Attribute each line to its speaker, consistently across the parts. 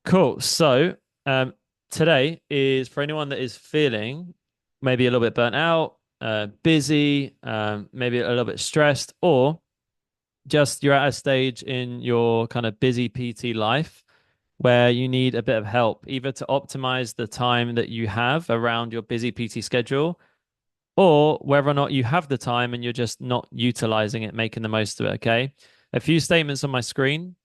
Speaker 1: Cool. So, today is for anyone that is feeling maybe a little bit burnt out, busy, maybe a little bit stressed, or just you're at a stage in your kind of busy PT life where you need a bit of help, either to optimize the time that you have around your busy PT schedule, or whether or not you have the time and you're just not utilizing it, making the most of it. Okay. A few statements on my screen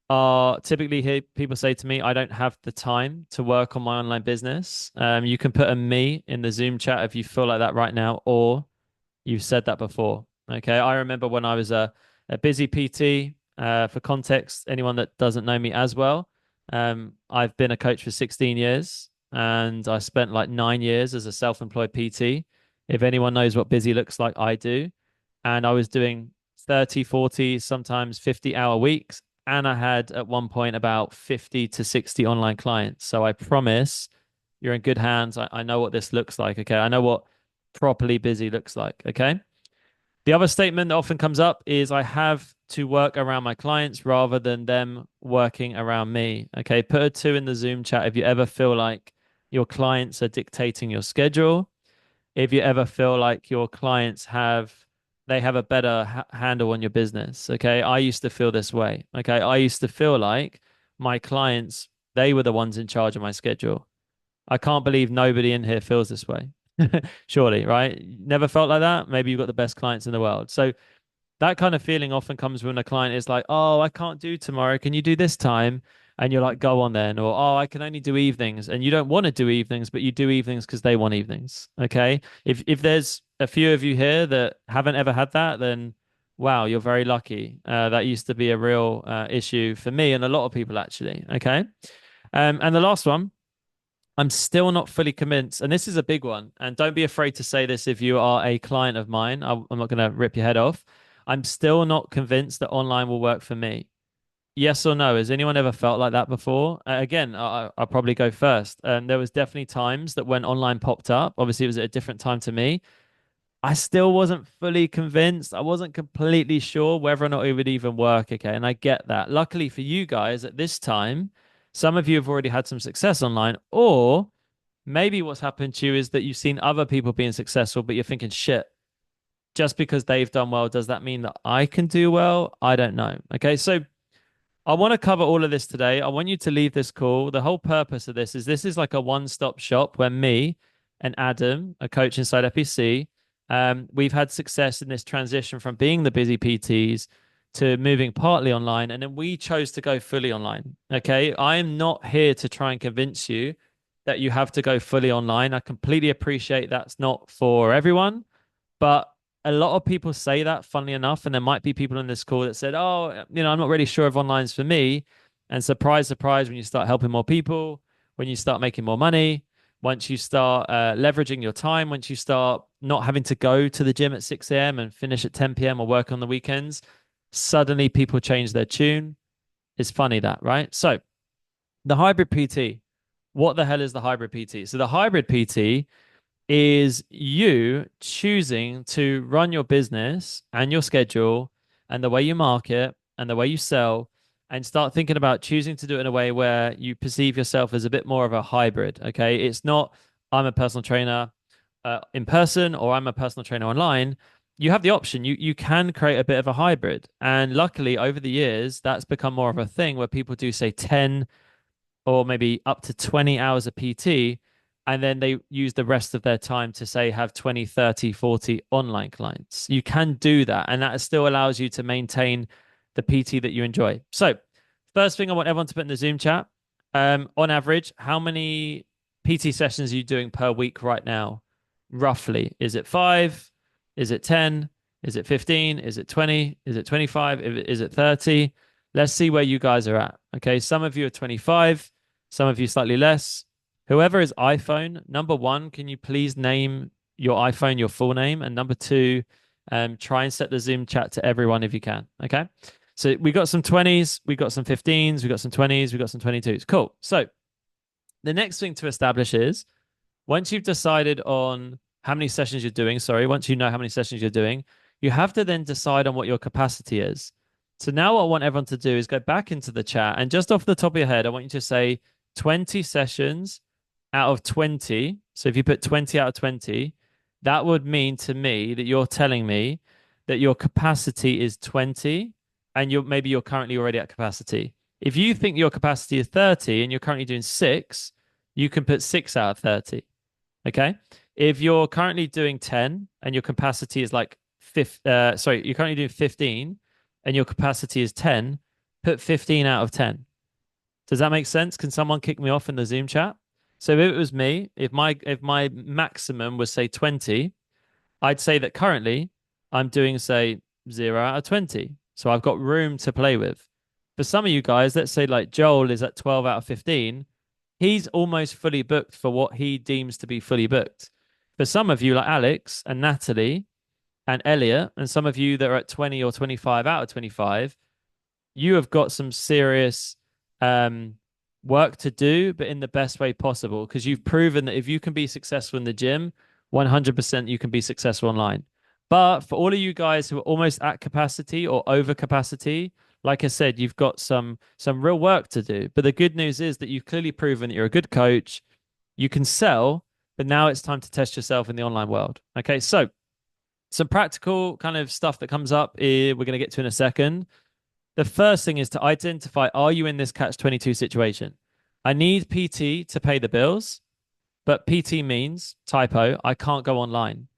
Speaker 1: are typically hear people say to me, I don't have the time to work on my online business. You can put a me in the Zoom chat if you feel like that right now, or you've said that before. Okay. I remember when I was a busy PT, for context, anyone that doesn't know me as well, I've been a coach for 16 years and I spent like 9 years as a self-employed PT. If anyone knows what busy looks like, I do. And I was doing 30, 40, sometimes 50-hour weeks. And I had at one point about 50 to 60 online clients. So I promise you're in good hands. I know what this looks like. Okay. I know what properly busy looks like. Okay. The other statement that often comes up is I have to work around my clients rather than them working around me. Okay. Put a two in the Zoom chat if you ever feel like your clients are dictating your schedule, if you ever feel like your clients have a better handle on your business. Okay. I used to feel this way. Okay. I used to feel like my clients, they were the ones in charge of my schedule. I can't believe nobody in here feels this way. Surely, right? Never felt like that. Maybe you've got the best clients in the world. So that kind of feeling often comes when a client is like, "Oh, I can't do tomorrow. Can you do this time?" And you're like, "Go on then." Or, "Oh, I can only do evenings." And you don't want to do evenings, but you do evenings because they want evenings. Okay? If there's a few of you here that haven't ever had that, then wow, you're very lucky. That used to be a real issue for me and a lot of people actually. Okay? And the last one, I'm still not fully convinced, and this is a big one. And don't be afraid to say this if you are a client of mine. I'm not going to rip your head off. I'm still not convinced that online will work for me. Yes or no? Has anyone ever felt like that before? Again, I'll probably go first. There was definitely times that when online popped up, obviously it was at a different time to me. I still wasn't fully convinced. I wasn't completely sure whether or not it would even work. Okay. And I get that. Luckily for you guys at this time, some of you have already had some success online, or maybe what's happened to you is that you've seen other people being successful, but you're thinking, shit, just because they've done well, does that mean that I can do well? I don't know. Okay. So I want to cover all of this today. I want you to leave this call. The whole purpose of this is like a one-stop shop where me and Adam, a coach inside FEC, we've had success in this transition from being the busy PTs to moving partly online. And then we chose to go fully online. Okay. I am not here to try and convince you that you have to go fully online. I completely appreciate that's not for everyone, but a lot of people say that, funnily enough, and there might be people in this call that said, "Oh, I'm not really sure if online's for me." And surprise, surprise, when you start helping more people, when you start making more money, once you start leveraging your time, once you start not having to go to the gym at 6 a.m. and finish at 10 p.m. or work on the weekends, suddenly people change their tune. It's funny that, right? So the hybrid PT, what the hell is the hybrid PT? So the hybrid PT is you choosing to run your business and your schedule and the way you market and the way you sell and start thinking about choosing to do it in a way where you perceive yourself as a bit more of a hybrid. Okay. It's not, I'm a personal trainer in person or I'm a personal trainer online. You have the option. You can create a bit of a hybrid. And luckily, over the years, that's become more of a thing where people do say 10 or maybe up to 20 hours of PT, and then they use the rest of their time to say have 20, 30, 40 online clients. You can do that, and that still allows you to maintain the PT that you enjoy. So, first thing I want everyone to put in the Zoom chat, on average, how many PT sessions are you doing per week right now? Roughly. Is it five? Is it 10? Is it 15? Is it 20? Is it 25? Is it 30? Let's see where you guys are at. Okay. Some of you are 25, some of you slightly less. Whoever is iPhone, number one, can you please name your iPhone, your full name? And number two, try and set the Zoom chat to everyone if you can. Okay. So we got some 20s, we got some 15s, we got some 20s, we got some 22s. Cool. So the next thing to establish is once you've decided on how many sessions you're doing, sorry, once you know how many sessions you're doing, you have to then decide on what your capacity is. So now what I want everyone to do is go back into the chat and just off the top of your head, I want you to say 20 sessions out of 20. So if you put 20 out of 20, that would mean to me that you're telling me that your capacity is 20 and you're currently already at capacity. If you think your capacity is 30 and you're currently doing six, you can put six out of 30. Okay. If you're currently doing 10 and your capacity is like you're currently doing 15 and your capacity is 10, put 15 out of 10. Does that make sense? Can someone kick me off in the Zoom chat? So if it was me, if my maximum was say 20, I'd say that currently I'm doing say 0 out of 20. So I've got room to play with. For some of you guys, let's say like Joel is at 12 out of 15, he's almost fully booked for what he deems to be fully booked. For some of you, like Alex and Natalie and Elliot, and some of you that are at 20 or 25 out of 25, you have got some serious um, work to do, but in the best way possible, because you've proven that if you can be successful in the gym, 100% you can be successful online. But for all of you guys who are almost at capacity or over capacity, like I said, you've got some real work to do. But the good news is that you've clearly proven that you're a good coach. You can sell, but now it's time to test yourself in the online world. Okay, so some practical kind of stuff that comes up we're going to get to in a second. The first thing is to identify, are you in this catch 22 situation? I need PT to pay the bills, but PT means, typo, I can't go online.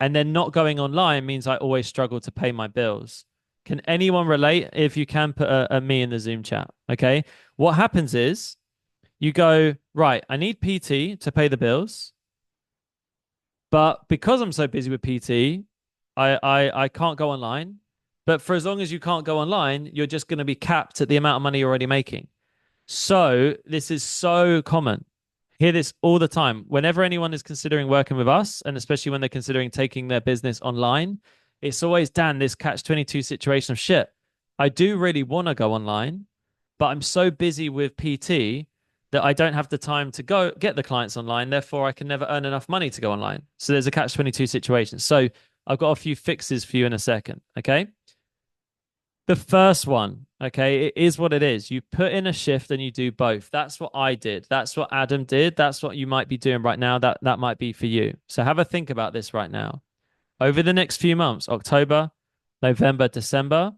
Speaker 1: And then not going online means I always struggle to pay my bills. Can anyone relate? If you can, put a me in the Zoom chat. Okay. What happens is you go, right, I need PT to pay the bills, but because I'm so busy with PT, I can't go online. But for as long as you can't go online, you're just going to be capped at the amount of money you're already making. So this is so common. Hear this all the time. Whenever anyone is considering working with us, and especially when they're considering taking their business online, it's always, Dan, this catch 22 situation of shit. I do really want to go online, but I'm so busy with PT that I don't have the time to go get the clients online. Therefore, I can never earn enough money to go online. So there's a catch 22 situation. So I've got a few fixes for you in a second. Okay. The first one, okay, it is what it is. You put in a shift and you do both. That's what I did. That's what Adam did. That's what you might be doing right now. That might be for you. So have a think about this right now. Over the next few months, October, November, December,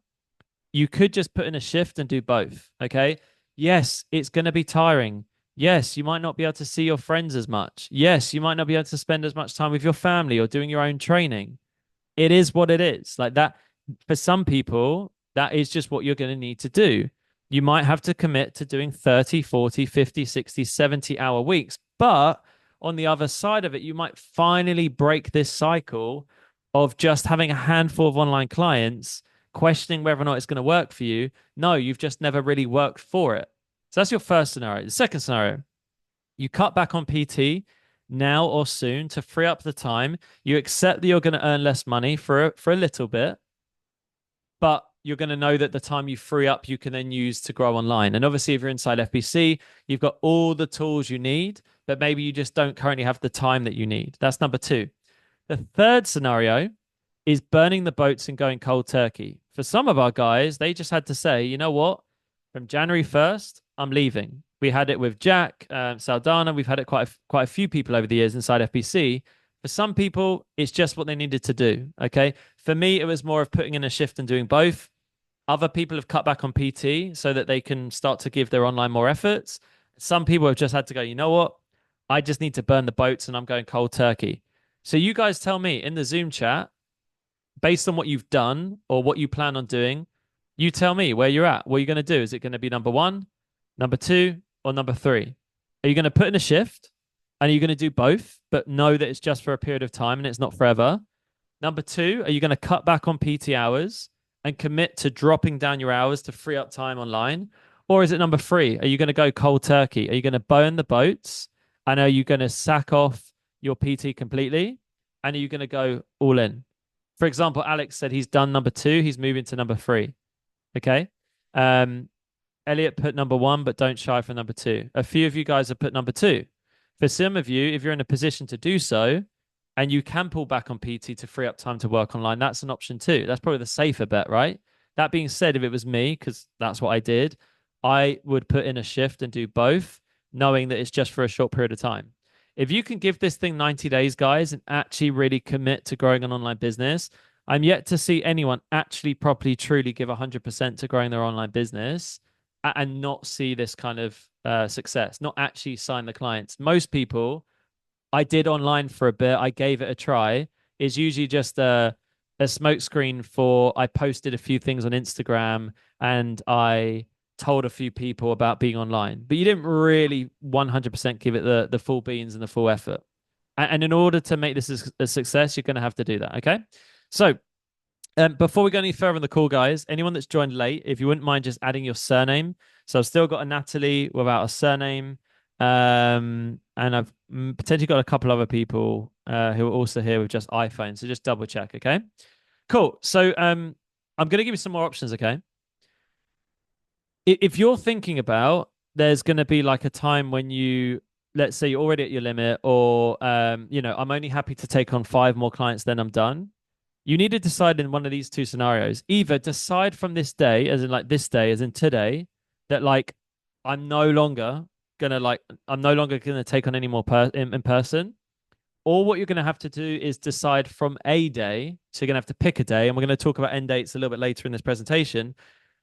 Speaker 1: you could just put in a shift and do both. Okay. Yes, it's going to be tiring. Yes, you might not be able to see your friends as much. Yes, you might not be able to spend as much time with your family or doing your own training. It is what it is. Like that, for some people, that is just what you're going to need to do. You might have to commit to doing 30, 40, 50, 60, 70-hour weeks. But on the other side of it, you might finally break this cycle of just having a handful of online clients, questioning whether or not it's going to work for you. No, you've just never really worked for it. So that's your first scenario. The second scenario, you cut back on PT now or soon to free up the time. You accept that you're going to earn less money for a little bit, but you're going to know that the time you free up, you can then use to grow online. And obviously, if you're inside FBC, you've got all the tools you need, but maybe you just don't currently have the time that you need. That's number two. The third scenario is burning the boats and going cold turkey. For some of our guys, they just had to say, you know what? From January 1st, I'm leaving. We had it with Jack, Saldana. We've had it quite a few people over the years inside FBC. For some people, it's just what they needed to do. Okay. For me, it was more of putting in a shift and doing both. Other people have cut back on PT so that they can start to give their online more efforts. Some people have just had to go, you know what? I just need to burn the boats and I'm going cold turkey. So you guys tell me in the Zoom chat, based on what you've done or what you plan on doing, you tell me where you're at. What are you going to do? Is it going to be number one, number two, or number three? Are you going to put in a shift and are you going to do both, but know that it's just for a period of time and it's not forever? Number two, are you going to cut back on PT hours and commit to dropping down your hours to free up time online? Or is it number three? Are you going to go cold turkey? Are you going to burn the boats? And are you going to sack off your PT completely? And are you going to go all in? For example, Alex said he's done number two. He's moving to number three. Okay. Elliot put number one, but don't shy for number two. A few of you guys have put number two. For some of you, if you're in a position to do so, and you can pull back on PT to free up time to work online, that's an option too. That's probably the safer bet, right? That being said, if it was me, because that's what I did, I would put in a shift and do both, knowing that it's just for a short period of time. If you can give this thing 90 days, guys, and actually really commit to growing an online business, I'm yet to see anyone actually properly, truly give 100% to growing their online business and not see this kind of success, not actually sign the clients. Most people, I did online for a bit, I gave it a try, is usually just a smoke screen for I posted a few things on Instagram and I told a few people about being online, but you didn't really 100% give it the full beans and the full effort. And in order to make this a success, you're going to have to do that. Okay. So before we go any further on the call, guys, anyone that's joined late, if you wouldn't mind just adding your surname. So I've still got a Natalie without a surname. And I've potentially got a couple other people who are also here with just iPhone. So just double check, okay? Cool. So I'm going to give you some more options, okay? If you're thinking about there's going to be like a time when you, let's say you're already at your limit, or I'm only happy to take on 5 more clients, then I'm done. You need to decide in one of these two scenarios. Either decide from this day, as in like this day, as in today, that like I'm no longer I'm no longer gonna take on any more in person. Or what you're gonna have to do is decide from a day. So you're gonna have to pick a day, and we're gonna talk about end dates a little bit later in this presentation.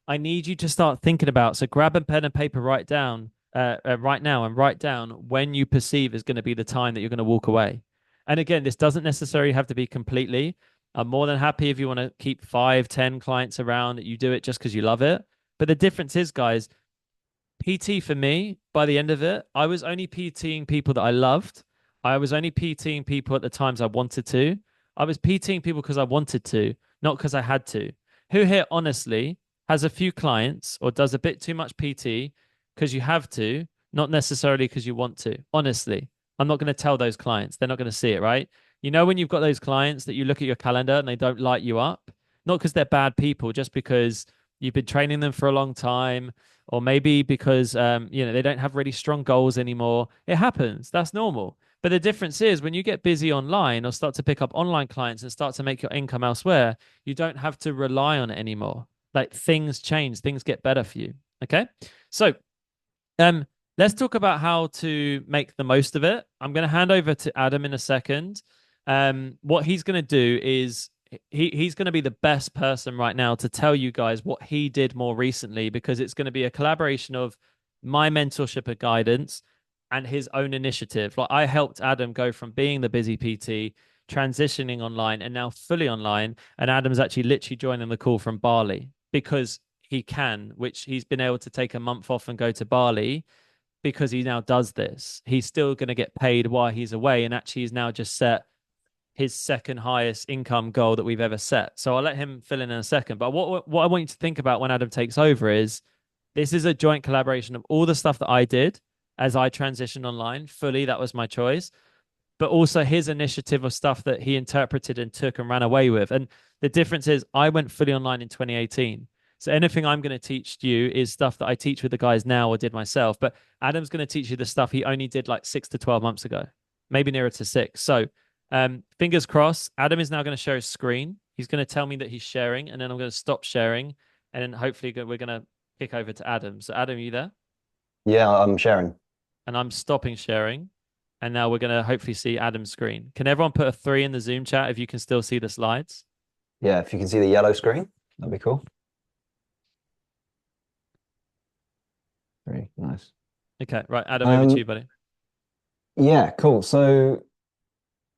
Speaker 1: I need you to start thinking about. So grab a pen and paper, write down right now, and write down when you perceive is going to be the time that you're going to walk away. And again, this doesn't necessarily have to be completely. I'm more than happy if you want to keep 5, 10 clients around that you do it just because you love it. But the difference is, guys, PT for me, by the end of it, I was only PTing people that I loved. I was only PTing people at the times I wanted to. I was PTing people because I wanted to, not because I had to. Who here, honestly, has a few clients or does a bit too much PT because you have to, not necessarily because you want to? Honestly, I'm not going to tell those clients. They're not going to see it, right? You know, when you've got those clients that you look at your calendar and they don't light you up, not because they're bad people, just because you've been training them for a long time, or maybe because they don't have really strong goals anymore. It happens. That's normal. But the difference is when you get busy online or start to pick up online clients and start to make your income elsewhere, you don't have to rely on it anymore. Like things change, things get better for you. Okay. So um let's talk about how to make the most of it. I'm going to hand over to Adam in a second. What he's going to do is he's going to be the best person right now to tell you guys what he did more recently, because it's going to be a collaboration of my mentorship and guidance and his own initiative. Like I helped Adam go from being the busy PT, transitioning online, and now fully online. And Adam's actually literally joining the call from Bali because he can, which he's been able to take a month off and go to Bali because he now does this. He's still going to get paid while he's away, and actually he's now just set his second highest income goal that we've ever set. So I'll let him fill in a second. But what I want you to think about when Adam takes over is this is a joint collaboration of all the stuff that I did as I transitioned online fully. That was my choice, but also his initiative of stuff that he interpreted and took and ran away with. And the difference is I went fully online in 2018. So anything I'm going to teach you is stuff that I teach with the guys now or did myself. But Adam's going to teach you the stuff he only did like 6 to 12 months ago, maybe nearer to 6. So fingers crossed. Adam is now going to share his screen. He's going to tell me that he's sharing, and then I'm going to stop sharing, and then hopefully we're going to kick over to Adam. So Adam, are you there?
Speaker 2: Yeah, I'm sharing.
Speaker 1: And I'm stopping sharing. And now we're going to hopefully see Adam's screen. Can everyone put a 3 in the Zoom chat if you can still see the slides?
Speaker 2: Yeah, if you can see the yellow screen, that'd be cool. Very nice.
Speaker 1: Okay, right. Adam, over to you,
Speaker 2: Um,
Speaker 1: buddy.
Speaker 2: yeah, cool. So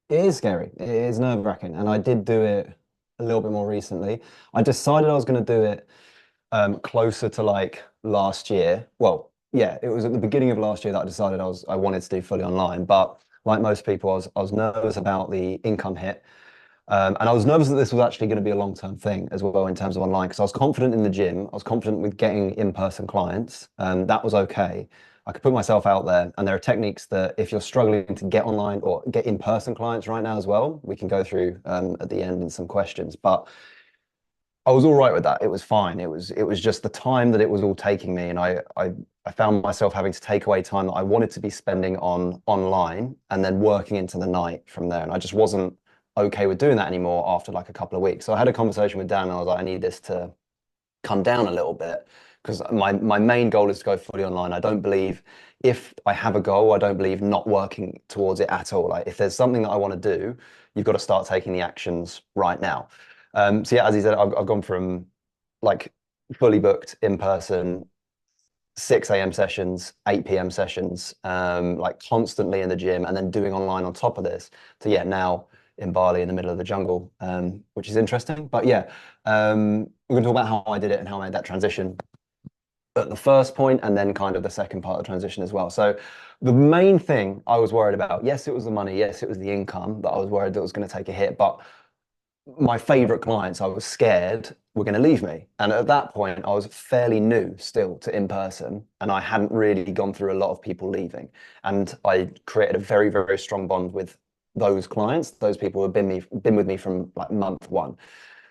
Speaker 2: it is scary. It is nerve-wracking, and I did do it a little bit more recently. I decided I was going to do it closer to like last year. Well, yeah, it was at the beginning of last year that I decided I wanted to do fully online. But like most people, I was nervous about the income hit. And I was nervous that this was actually going to be a long-term thing as well in terms of online, because I was confident in the gym. I was confident with getting in-person clients. That was okay. I could put myself out there, and there are techniques that if you're struggling to get online or get in-person clients right now as well, we can go through at the end in some questions. But I was all right with that. It was fine. It was just the time that it was all taking me, and I found myself having to take away time that I wanted to be spending on online and then working into the night from there. And I just wasn't okay with doing that anymore after like a couple of weeks. So I had a conversation with Dan, and I was like, I need this to come down a little bit because my main goal is to go fully online. I don't believe if I have a goal, I don't believe not working towards it at all. Like if there's something that I want to do, you've got to start taking the actions right now. So yeah, as you said, I've gone from like fully booked in person 6 a.m. sessions, 8 p.m. sessions, like constantly in the gym and then doing online on top of this. So yeah, now in Bali in the middle of the jungle, which is interesting. But yeah, we're going to talk about how I did it and how I made that transition at the first point and then kind of the second part of the transition as well. So the main thing I was worried about, yes, it was the money, yes, it was the income that I was worried that was going to take a hit, but my favorite clients, I was scared were going to leave me. And at that point, I was fairly new still to in person, and I hadn't really gone through a lot of people leaving. And I created a very, very strong bond with those clients, those people who have been with me from like month one.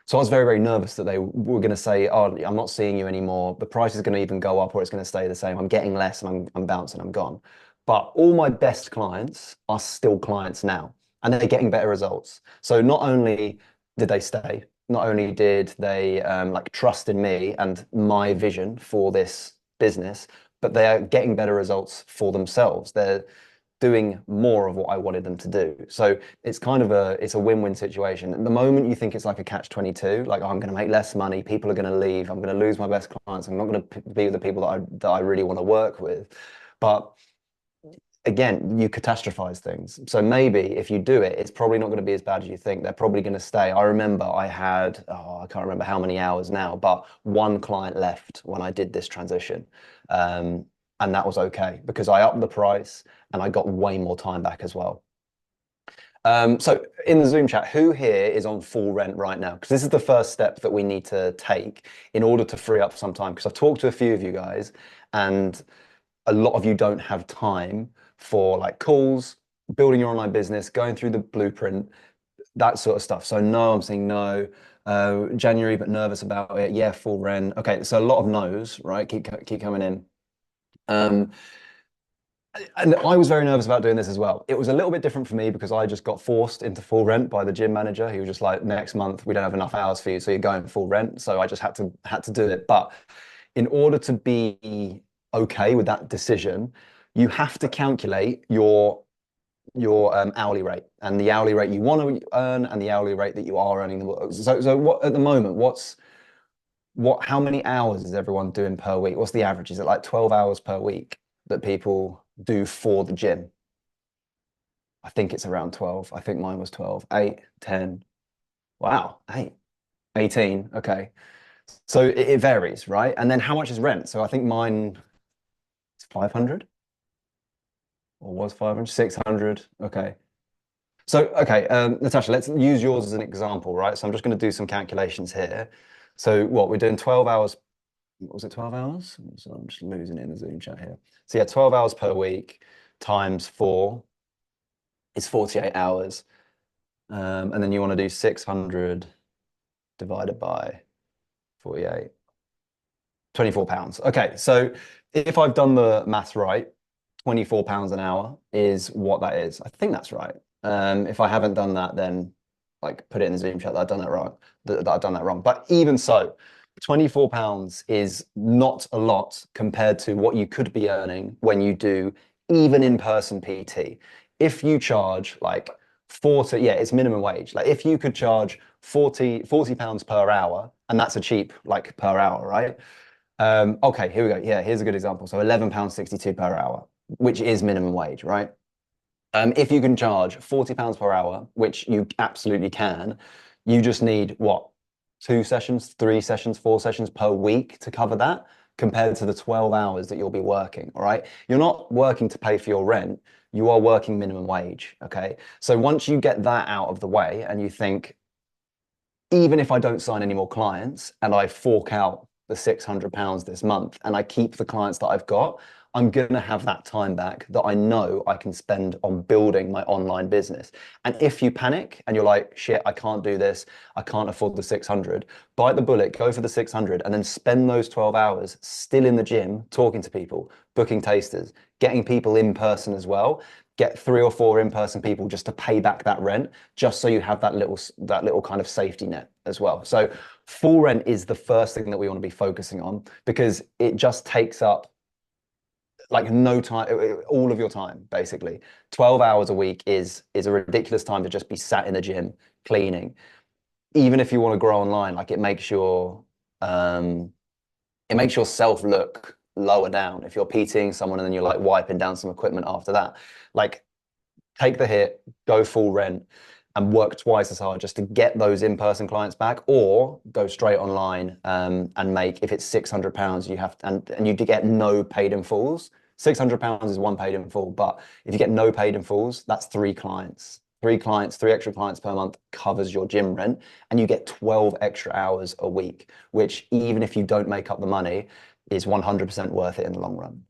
Speaker 2: So I was very, very nervous that they were going to say, "Oh, I'm not seeing you anymore. The price is going to even go up, or it's going to stay the same. I'm getting less, and I'm bouncing. I'm gone." But all my best clients are still clients now, and they're getting better results. So not only did they stay, not only did they like trust in me and my vision for this business, but they are getting better results for themselves. They're doing more of what I wanted them to do. So it's a win-win situation. At the moment you think it's like a catch-22, like, oh, I'm going to make less money, people are going to leave, I'm going to lose my best clients, I'm not going to be with the people that I really want to work with. But again, you catastrophize things. So maybe if you do it, it's probably not going to be as bad as you think. They're probably going to stay. I remember I had, oh, I can't remember how many hours now, but one client left when I did this transition. And that was okay because I upped the price and I got way more time back as well. So in the Zoom chat, who here is on full rent right now? Because this is the first step that we need to take in order to free up some time. Because I've talked to a few of you guys and a lot of you don't have time for like calls, building your online business, going through the blueprint, that sort of stuff. So no, I'm saying no. January, but nervous about it. Yeah, full rent. Okay, so a lot of no's, right? Keep coming in. Um, and I was very nervous about doing this as well. It was a little bit different for me because I just got forced into full rent by the gym manager. He was just like, next month we don't have enough hours for you, so you're going full rent. So I just had to do it. But in order to be okay with that decision, you have to calculate your hourly rate and the hourly rate you want to earn and the hourly rate that you are earning. So what at the moment, how many hours is everyone doing per week? What's the average? Is it like 12 hours per week that people do for the gym? I think it's around 12. I think mine was 12, 8, 10. Wow, 8, 18. Okay. So it varies, right? And then how much is rent? So I think mine is 500 or was 500, 600. Okay. So, okay, Natasha, let's use yours as an example, right? So I'm just going to do some calculations here. So what, we're doing 12 hours, what was it, 12 hours? So I'm just losing it in the Zoom chat here. So yeah, 12 hours per week times 4 is 48 hours. And then you want to do 600 divided by 48, £24. Okay, so if I've done the maths right, £24 an hour is what that is. I think that's right. If I haven't done that, then like put it in the Zoom chat that I've done that wrong, that I've done that wrong. But even so, £24 is not a lot compared to what you could be earning when you do even in-person PT. If you charge like 40, yeah, it's minimum wage. Like if you could charge 40 pounds per hour, and that's a cheap like per hour, right? Okay, here we go. Yeah, here's a good example. So £11.62 per hour, which is minimum wage, right? If you can charge £40 per hour, which you absolutely can, you just need what? 2 sessions, 3 sessions, 4 sessions per week to cover that compared to the 12 hours that you'll be working. All right. You're not working to pay for your rent. You are working minimum wage. Okay. So once you get that out of the way and you think, even if I don't sign any more clients and I fork out the £600 this month and I keep the clients that I've got, I'm going to have that time back that I know I can spend on building my online business. And if you panic and you're like, shit, I can't do this, I can't afford the 600, bite the bullet, go for the 600 and then spend those 12 hours still in the gym, talking to people, booking tasters, getting people in person as well. Get 3 or 4 in-person people just to pay back that rent, just so you have that little kind of safety net as well. So Full rent is the first thing that we want to be focusing on because it just takes up like no time, all of your time, basically. 12 hours a week is a ridiculous time to just be sat in the gym cleaning. Even if you want to grow online, like um it makes yourself look lower down. If you're PTing someone and then you're like wiping down some equipment after that, like take the hit, go full rent, and work twice as hard just to get those in-person clients back, or go straight online and make, if it's £600, you have to, and you get no paid in fulls. £600 is one paid in full, but if you get no paid in fulls, that's three clients. Three clients, three extra clients per month covers your gym rent, and you get 12 extra hours a week, which even if you don't make up the money, is 100% worth it in the long run.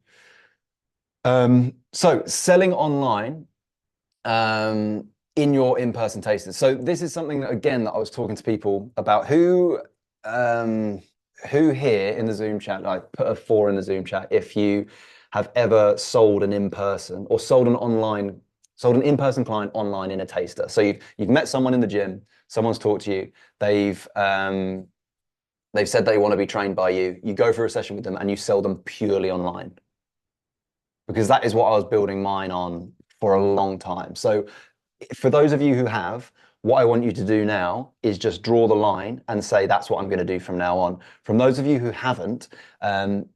Speaker 2: So selling online in your in-person tasters. So this is something that, again, that I was talking to people about um, who here in the Zoom chat, like put a four in the Zoom chat, if you have ever sold an in-person or sold an in-person client online in a taster. So you've met someone in the gym, someone's talked to you, they've said they want to be trained by you. You go for a session with them and you sell them purely online, because that is what I was building mine on for a long time. So for those of you who have, what I want you to do now is just draw the line and say, that's what I'm going to do from now on. From those of you who haven't,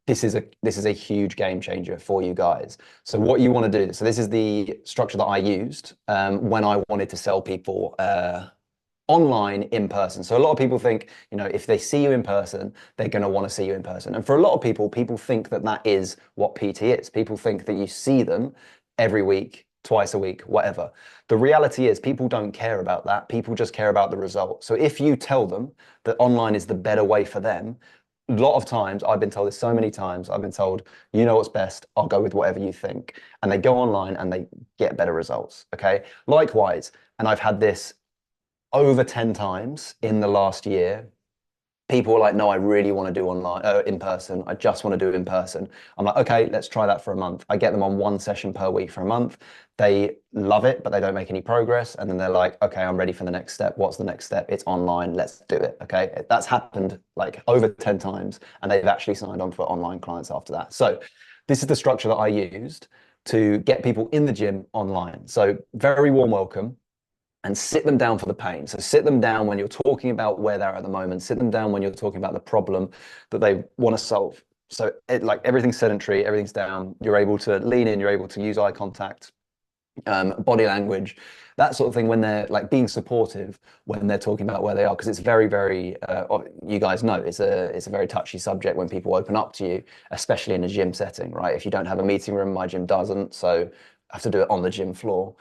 Speaker 2: this is a huge game changer for you guys. So what you want to do, so this is the structure that I used when I wanted to sell people online in person. So a lot of people think, if they see you in person, they're going to want to see you in person. And for a lot of people, people think that that is what PT is. People think that you see them every week, twice a week, whatever. The reality is people don't care about that. People just care about the result. So if you tell them that online is the better way for them, a lot of times, I've been told this so many times, I've been told, you know what's best, I'll go with whatever you think. And they go online and they get better results. Okay. Likewise, and I've had this over 10 times in the last year. People were like, no, I really want to do online, in person. I just want to do it in person. I'm like, okay, let's try that for a month. I get them on one session per week for a month. They love it, but they don't make any progress. And then they're like, okay, I'm ready for the next step. What's the next step? It's online. Let's do it. Okay. That's happened like over 10 times. And they've actually signed on for online clients after that. So this is the structure that I used to get people in the gym online. So very warm welcome, and sit them down for the pain. So sit them down when you're talking about where they're at the moment. Sit them down when you're talking about the problem that they want to solve. So like everything's sedentary, everything's down. You're able to lean in, you're able to use eye contact, body language, that sort of thing, when they're like being supportive when they're talking about where they are, because it's very, very, you guys know, it's a very touchy subject when people open up to you, especially in a gym setting, right? If you don't have a meeting room, my gym doesn't, so I have to do it on the gym floor.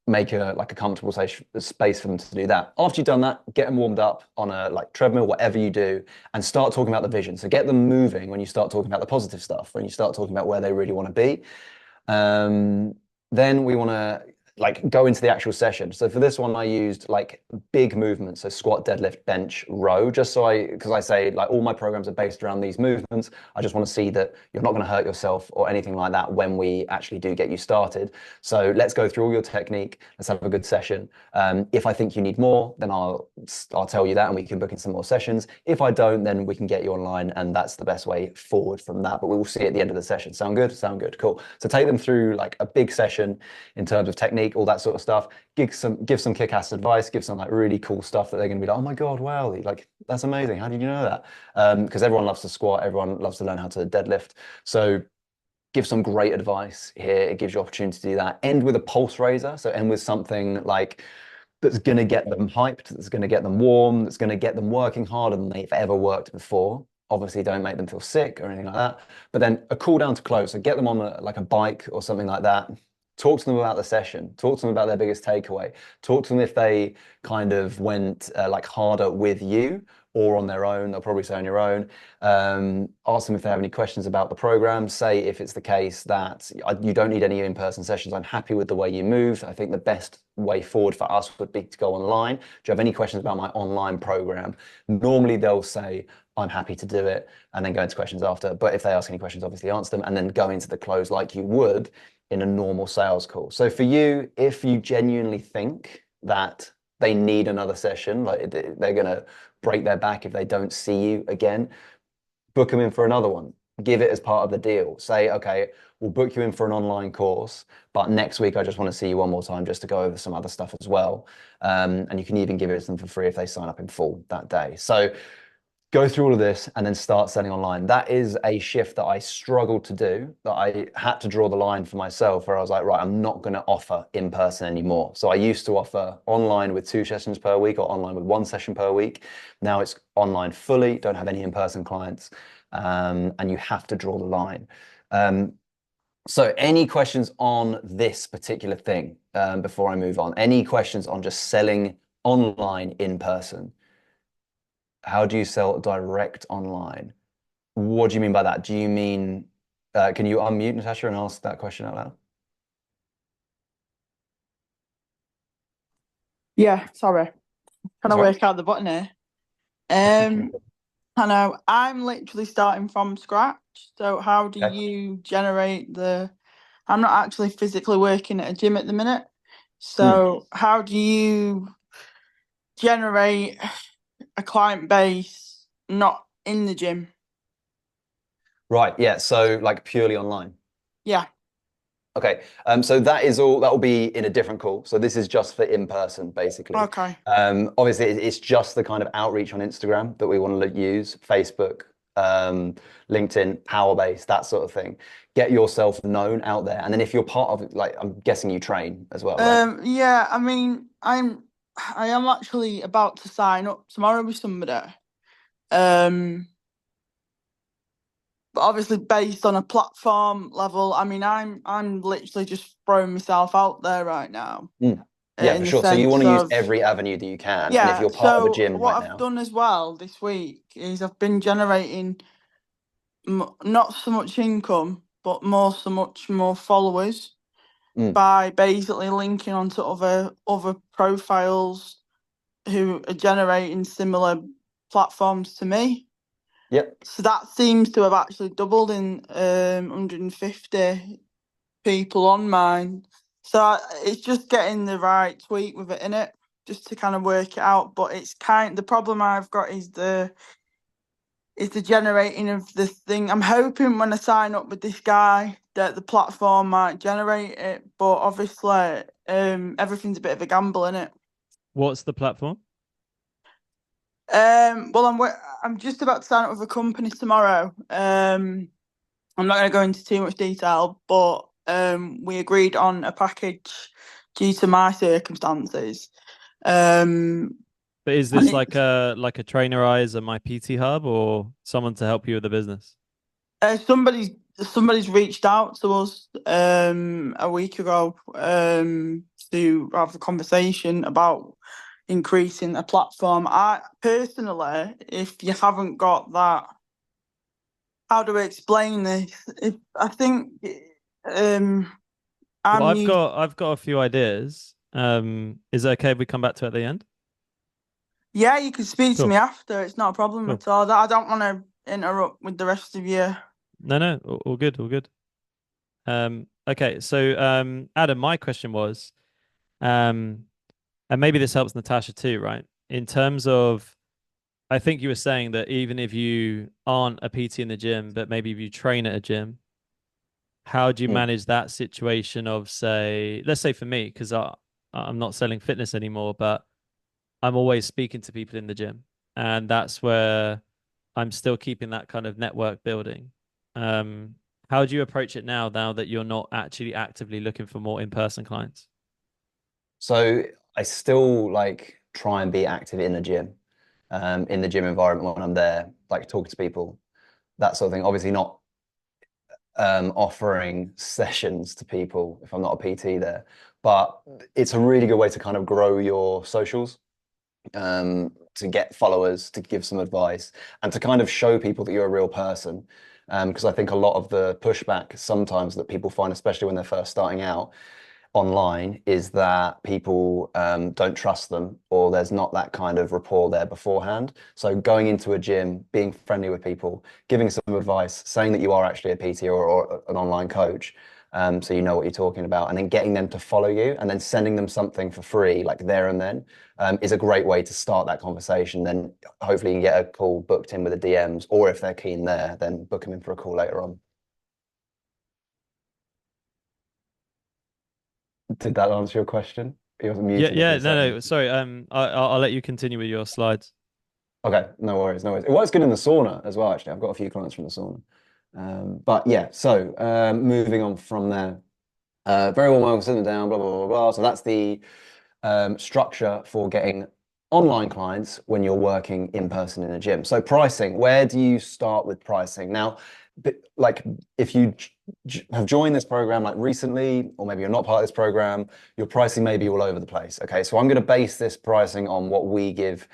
Speaker 2: Make a comfortable space for them to do that. After you've done that, get them warmed up on a like treadmill, whatever you do, and start talking about the vision. So get them moving when you start talking about the positive stuff, when you start talking about where they really want to be. Then we want to like go into the actual session. So for this one, I used like big movements, so squat, deadlift, bench, row, just so because I say like all my programs are based around these movements. I just want to see that you're not going to hurt yourself or anything like that when we actually do get you started. So let's go through all your technique. Let's have a good session. If I think you need more, then I'll tell you that and we can book in some more sessions. If I don't, then we can get you online, and that's the best way forward from that. But we will see at the end of the session. Sound good? Sound good. Cool. So take them through like a big session in terms of technique, all that sort of stuff. Give some kick-ass advice, give some like really cool stuff that they're going to be like, oh my God, wow, like that's amazing. How did you know that? Because everyone loves to squat, everyone loves to learn how to deadlift. So give some great advice here. It gives you opportunity to do that. End with a pulse raiser. So end with something like that's going to get them hyped, that's going to get them warm, that's going to get them working harder than they've ever worked before. Obviously, don't make them feel sick or anything like that. But then a cool down to close. So get them on like a bike or something like that. Talk to them about the session. Talk to them about their biggest takeaway. Talk to them if they kind of went like harder with you or on their own. They'll probably say on your own. Ask them if they have any questions about the program. Say if it's the case that you don't need any in-person sessions. I'm happy with the way you moved. I think the best way forward for us would be to go online. Do you have any questions about my online program? Normally they'll say, I'm happy to do it, and then go into questions after. But if they ask any questions, obviously answer them and then go into the close like you would in a normal sales call. So for you, if you genuinely think that they need another session, like they're going to break their back if they don't see you again, book them in for another one. Give it as part of the deal. Say, okay, we'll book you in for an online course, but next week I just want to see you one more time just to go over some other stuff as well. And you can even give it to them for free if they sign up in full that day. So go through all of this and then start selling online. That is a shift that I struggled to do, that I had to draw the line for myself where I was like, right, I'm not going to offer in person anymore. So I used to offer online with 2 sessions per week or online with 1 session per week. Now it's online fully, don't have any in-person clients, and you have to draw the line. So any questions on this particular thing before I move on? Any questions on just selling online in person? How do you sell direct online? What do you mean by that? Do you mean, can you unmute Natasha and ask that question out loud?
Speaker 3: Yeah, sorry. Trying
Speaker 2: That's
Speaker 3: to
Speaker 2: right.
Speaker 3: work out the button here. I know I'm literally starting from scratch. So how do
Speaker 2: Okay.
Speaker 3: you generate the I'm not actually physically working at a gym at the minute.
Speaker 2: Hmm.
Speaker 3: So how do you generate a client base not in the gym?
Speaker 2: Right. Yeah. So like purely online.
Speaker 3: Yeah.
Speaker 2: Okay. So that is all, that will be in a different call. So this is just for in person, basically.
Speaker 3: Okay.
Speaker 2: Obviously, it's just the kind of outreach on Instagram that we want to use, Facebook, LinkedIn, Powerbase, that sort of thing. Get yourself known out there. And then if you're part of it, like, I'm guessing you train as well, right?
Speaker 3: Yeah, I mean, I am actually about to sign up tomorrow with somebody. Um But obviously, based on a platform level, I mean, I'm literally just throwing myself out there right now,
Speaker 2: Mm. Yeah, for
Speaker 3: in the
Speaker 2: sure. So you want
Speaker 3: sense
Speaker 2: to use
Speaker 3: of,
Speaker 2: every avenue that you can. And if
Speaker 3: yeah.
Speaker 2: you're part of a
Speaker 3: So
Speaker 2: gym
Speaker 3: what
Speaker 2: right
Speaker 3: I've
Speaker 2: now,
Speaker 3: done as well this week is I've been generating not so much income, but more so much more followers
Speaker 2: mm,
Speaker 3: by basically linking onto other profiles who are generating similar platforms to me.
Speaker 2: yep.
Speaker 3: So that seems to have actually doubled in 150 people on mine. So it's just getting the right tweak with it in it, just to kind of work it out. But it's the problem I've got is the generating of the thing. I'm hoping when I sign up with this guy that the platform might generate it, but obviously everything's a bit of a gamble in it.
Speaker 1: What's the platform?
Speaker 3: Well, I'm just about to sign up with a company tomorrow. I'm not going to go into too much detail, but we agreed on a package due to my circumstances. Um,
Speaker 1: But is
Speaker 3: and
Speaker 1: this like a trainer eyes and my PT hub or someone to help you with the business?
Speaker 3: somebody's reached out to us a week ago to have a conversation about increasing a platform. I personally, if you haven't got that, how do I explain this? If I think um
Speaker 1: Well,
Speaker 3: I'm
Speaker 1: I've
Speaker 3: new.
Speaker 1: got I've got a few ideas. Is it okay if we come back to it at the end?
Speaker 3: Yeah, you can speak to
Speaker 1: Cool,
Speaker 3: me after. It's not a problem
Speaker 1: cool.
Speaker 3: at all. I don't want to interrupt with the rest of you.
Speaker 1: No, no, all good, all good. Okay, so Adam, my question was, um, and maybe this helps Natasha too, right? In terms of, I think you were saying that even if you aren't a PT in the gym, but maybe if you train at a gym, how do you
Speaker 2: Mm.
Speaker 1: manage that situation of, say, let's say for me, because I'm not selling fitness anymore, but I'm always speaking to people in the gym, and that's where I'm still keeping that kind of network building. Um, how do you approach it now that you're not actually actively looking for more in-person clients?
Speaker 2: So I still like try and be active in the gym environment when I'm there, like talking to people, that sort of thing. Obviously not offering sessions to people if I'm not a PT there, but it's a really good way to kind of grow your socials, to get followers, to give some advice, and to kind of show people that you're a real person. Because I think a lot of the pushback sometimes that people find, especially when they're first starting out, online is that people don't trust them or there's not that kind of rapport there beforehand. So going into a gym, being friendly with people, giving some advice, saying that you are actually a PT or an online coach, so you know what you're talking about, and then getting them to follow you, and then sending them something for free, like there and then, is a great way to start that conversation. Then hopefully you can get a call booked in with the DMs, or if they're keen there, then book them in for a call later on. Did that answer your question? You wasn't
Speaker 1: Yeah,
Speaker 2: muted if
Speaker 1: yeah,
Speaker 2: you're saying.
Speaker 1: no. Sorry. I'll let you continue with your slides.
Speaker 2: Okay, no worries, no worries. It works good in the sauna as well, actually. I've got a few clients from the sauna. But yeah, so moving on from there. Very well, welcome, sitting down, blah, blah, blah, blah. So that's the structure for getting online clients when you're working in person in a gym. So pricing, where do you start with pricing? Now, like if you have joined this program like recently, or maybe you're not part of this program, your pricing may be all over the place. Okay, so I'm going to base this pricing on what we give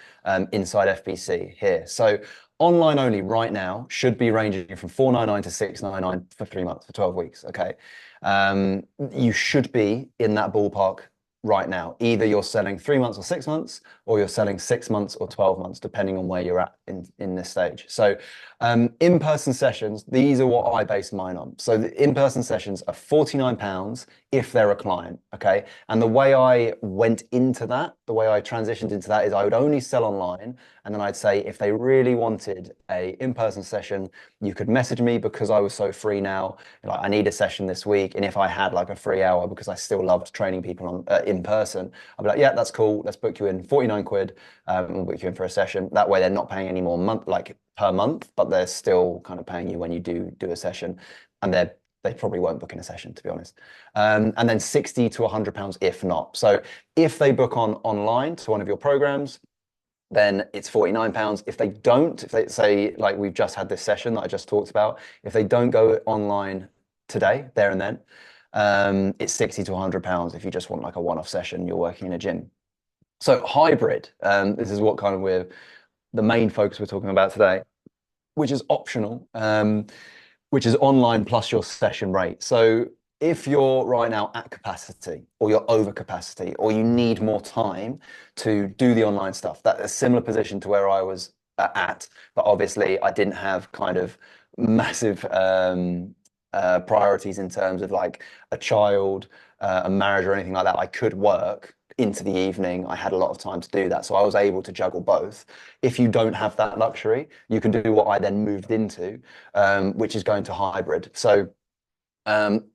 Speaker 2: inside FBC here. So online only right now should be ranging from 499 to 699 for 3 months, for 12 weeks. Okay, you should be in that ballpark right now. Either you're selling 3 months or 6 months, or you're selling 6 months or 12 months, depending on where you're at in this stage. So in-person sessions, these are what I base mine on. So the in-person sessions are £49 if they're a client, okay? And the way I went into that, the way I transitioned into that is I would only sell online, and then I'd say if they really wanted a in-person session, you could message me because I was so free now. Like, I need a session this week, and if I had like a free hour because I still loved training people on in person, I'd be like, yeah, that's cool. Let's book you in 49 quid. We'll book you in for a session. That way, they're not paying any more per month, but they're still kind of paying you when you do a session, and they probably won't book in a session, to be honest. And then 60 to £100 if not. So if they book online to one of your programs, then it's £49. If they don't, if they say, like we've just had this session that I just talked about, if they don't go online today, there and then, it's 60 to £100 if you just want like a one-off session, you're working in a gym. So hybrid, this is what kind of the main focus we're talking about today, which is optional, which is online plus your session rate. So if you're right now at capacity, or you're over capacity, or you need more time to do the online stuff, that's a similar position to where I was at, but obviously I didn't have kind of massive priorities in terms of like a child, a marriage, or anything like that. I could work into the evening. I had a lot of time to do that, so I was able to juggle both. If you don't have that luxury, you can do what I then moved into, which is going to hybrid. So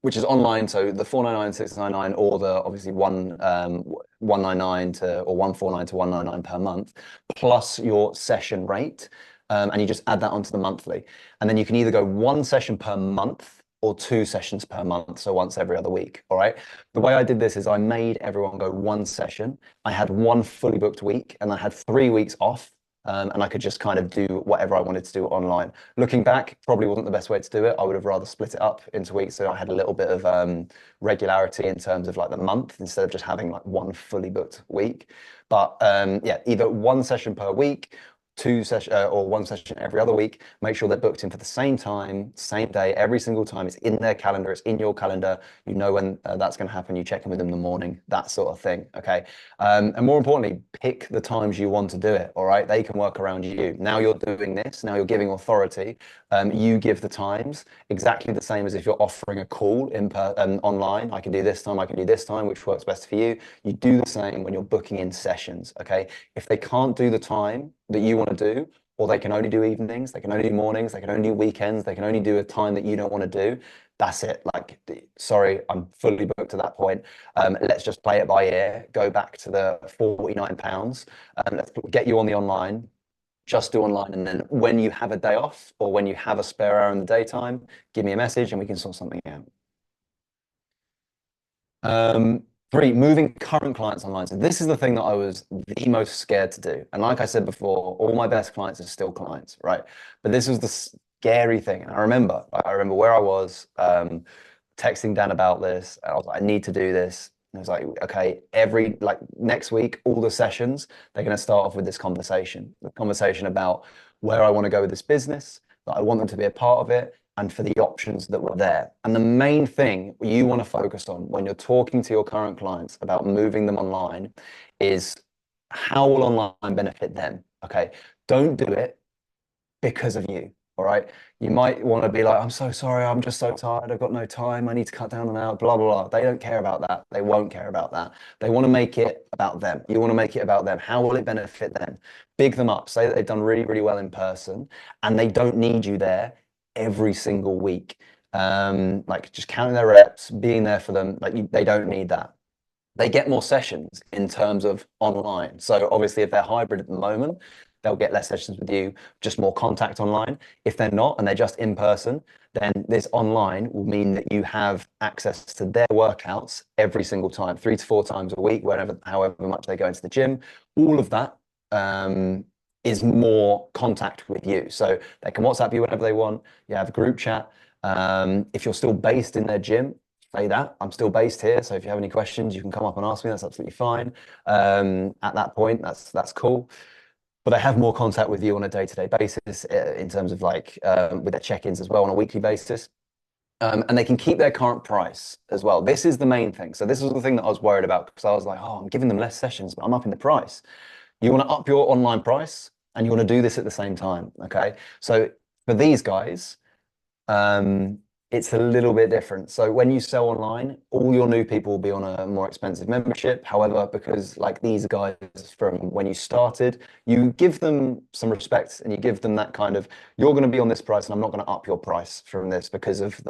Speaker 2: which is online, so the 499, 699, or the obviously 199 to, or 149 to 199 per month, plus your session rate, and you just add that onto the monthly, and then you can either go one session per month or two sessions per month, so once every other week. All right. The way I did this is I made everyone go one session. I had one fully booked week, and I had 3 weeks off. And I could just kind of do whatever I wanted to do online. Looking back, probably wasn't the best way to do it. I would have rather split it up into weeks, so I had a little bit of regularity in terms of like the month, instead of just having like one fully booked week. But yeah, either one session per week, two session or one session every other week. Make sure they're booked in for the same time, same day, every single time. It's in their calendar, it's in your calendar. You know when that's going to happen. You check in with them in the morning, that sort of thing. Okay. And more importantly, pick the times you want to do it. All right. They can work around you. Now you're doing this. Now you're giving authority. You give the times exactly the same as if you're offering a call online. I can do this time. I can do this time, which works best for you. You do the same when you're booking in sessions. Okay. If they can't do the time that you want to do, or they can only do evenings, they can only do mornings, they can only do weekends, they can only do a time that you don't want to do, that's it. Like, sorry, I'm fully booked to that point. Let's just play it by ear. Go back to the £49. Let's get you on the online. Just do online, and then when you have a day off or when you have a spare hour in the daytime, give me a message and we can sort something out. 3, moving current clients online. So this is the thing that I was the most scared to do. And like I said before, all my best clients are still clients, right? But this was the scary thing. And I remember where I was, texting Dan about this. And I was like, I need to do this. And I was like, okay, like next week, all the sessions, they're going to start off with this conversation, the conversation about where I want to go with this business, that I want them to be a part of it, and for the options that were there. And the main thing you want to focus on when you're talking to your current clients about moving them online is, how will online benefit them? Okay. Don't do it because of you. All right. You might want to be like, I'm so sorry, I'm just so tired, I've got no time, I need to cut down on hours, blah, blah, blah. They don't care about that. They won't care about that. They want to make it about them. You want to make it about them. How will it benefit them? Big them up. Say that they've done really, really well in person and they don't need you there every single week. Like just counting their reps, being there for them, they don't need that. They get more sessions in terms of online. So obviously, if they're hybrid at the moment, they'll get less sessions with you, just more contact online. If they're not and they're just in person, then this online will mean that you have access to their workouts every single time, 3 to 4 times a week, however much they go into the gym. All of that is more contact with you. So they can WhatsApp you whenever they want. You have a group chat. If you're still based in their gym, say that I'm still based here. So if you have any questions, you can come up and ask me. That's absolutely fine. At that point, that's cool. But they have more contact with you on a day-to-day basis in terms of with their check-ins as well on a weekly basis. And they can keep their current price as well. This is the main thing. So this was the thing that I was worried about because I was like, oh, I'm giving them less sessions, but I'm upping the price. You want to up your online price and you want to do this at the same time. Okay. So for these guys, it's a little bit different. So when you sell online, all your new people will be on a more expensive membership. However, because like these guys from when you started, you give them some respect and you give them that kind of, you're going to be on this price and I'm not going to up your price from this because of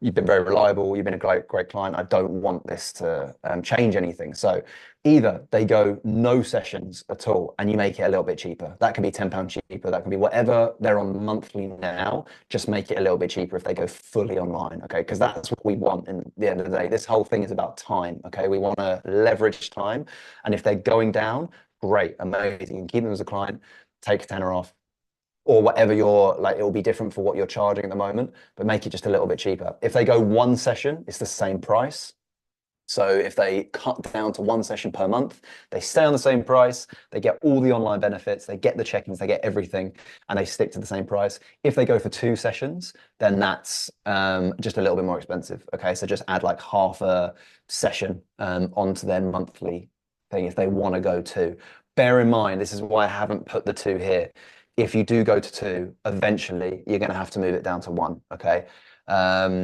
Speaker 2: you've been very reliable, you've been a great client. I don't want this to change anything. So either they go no sessions at all and you make it a little bit cheaper. That can be £10 cheaper. That can be whatever they're on monthly now. Just make it a little bit cheaper if they go fully online. Okay. Because that's what we want in the end of the day. This whole thing is about time. Okay. We want to leverage time. And if they're going down, great, amazing. You can keep them as a client, take a tenner off. Or whatever it will be different for what you're charging at the moment, but make it just a little bit cheaper. If they go one session, it's the same price. So if they cut down to one session per month, they stay on the same price, they get all the online benefits, they get the check-ins, they get everything, and they stick to the same price. If they go for 2 sessions, then that's just a little bit more expensive. Okay, so just add like half a session onto their monthly thing if they want to go 2. Bear in mind, this is why I haven't put the 2 here. If you do go to 2, eventually you're going to have to move it down to 1. Okay,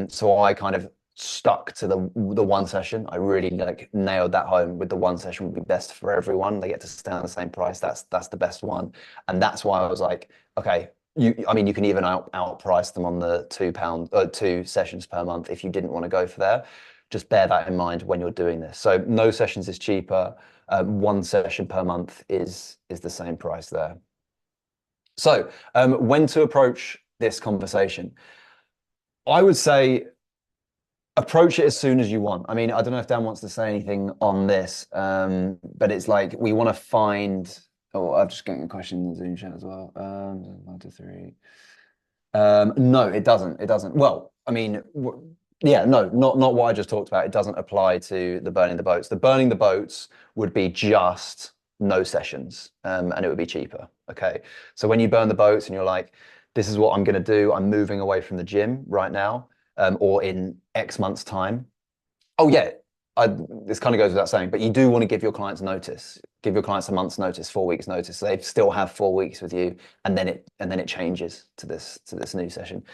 Speaker 2: so I kind of stuck to the 1 session. I really nailed that home with the 1 session would be best for everyone. They get to stay on the same price. That's the best one, and that's why I was like, okay, you can even outprice them on the £2 2 sessions per month if you didn't want to go for there. Just bear that in mind when you're doing this. So no sessions is cheaper. 1 session per month is the same price there. So when to approach this conversation, I would say approach it as soon as you want. I mean, I don't know if Dan wants to say anything on this, but it's like we want to find. Oh, I'm just getting a question in the Zoom chat as well. 1, 2, 3. No, it doesn't. It doesn't. Well, I mean, yeah, no, not what I just talked about. It doesn't apply to the burning the boats. The burning the boats would be just no sessions, and it would be cheaper. Okay, so when you burn the boats and you're like, this is what I'm going to do. I'm moving away from the gym right now, or in X months' time. Oh yeah, this kind of goes without saying, but you do want to give your clients notice. Give your clients a month's notice, 4 weeks notice. So they still have 4 weeks with you, and then it changes to this new session.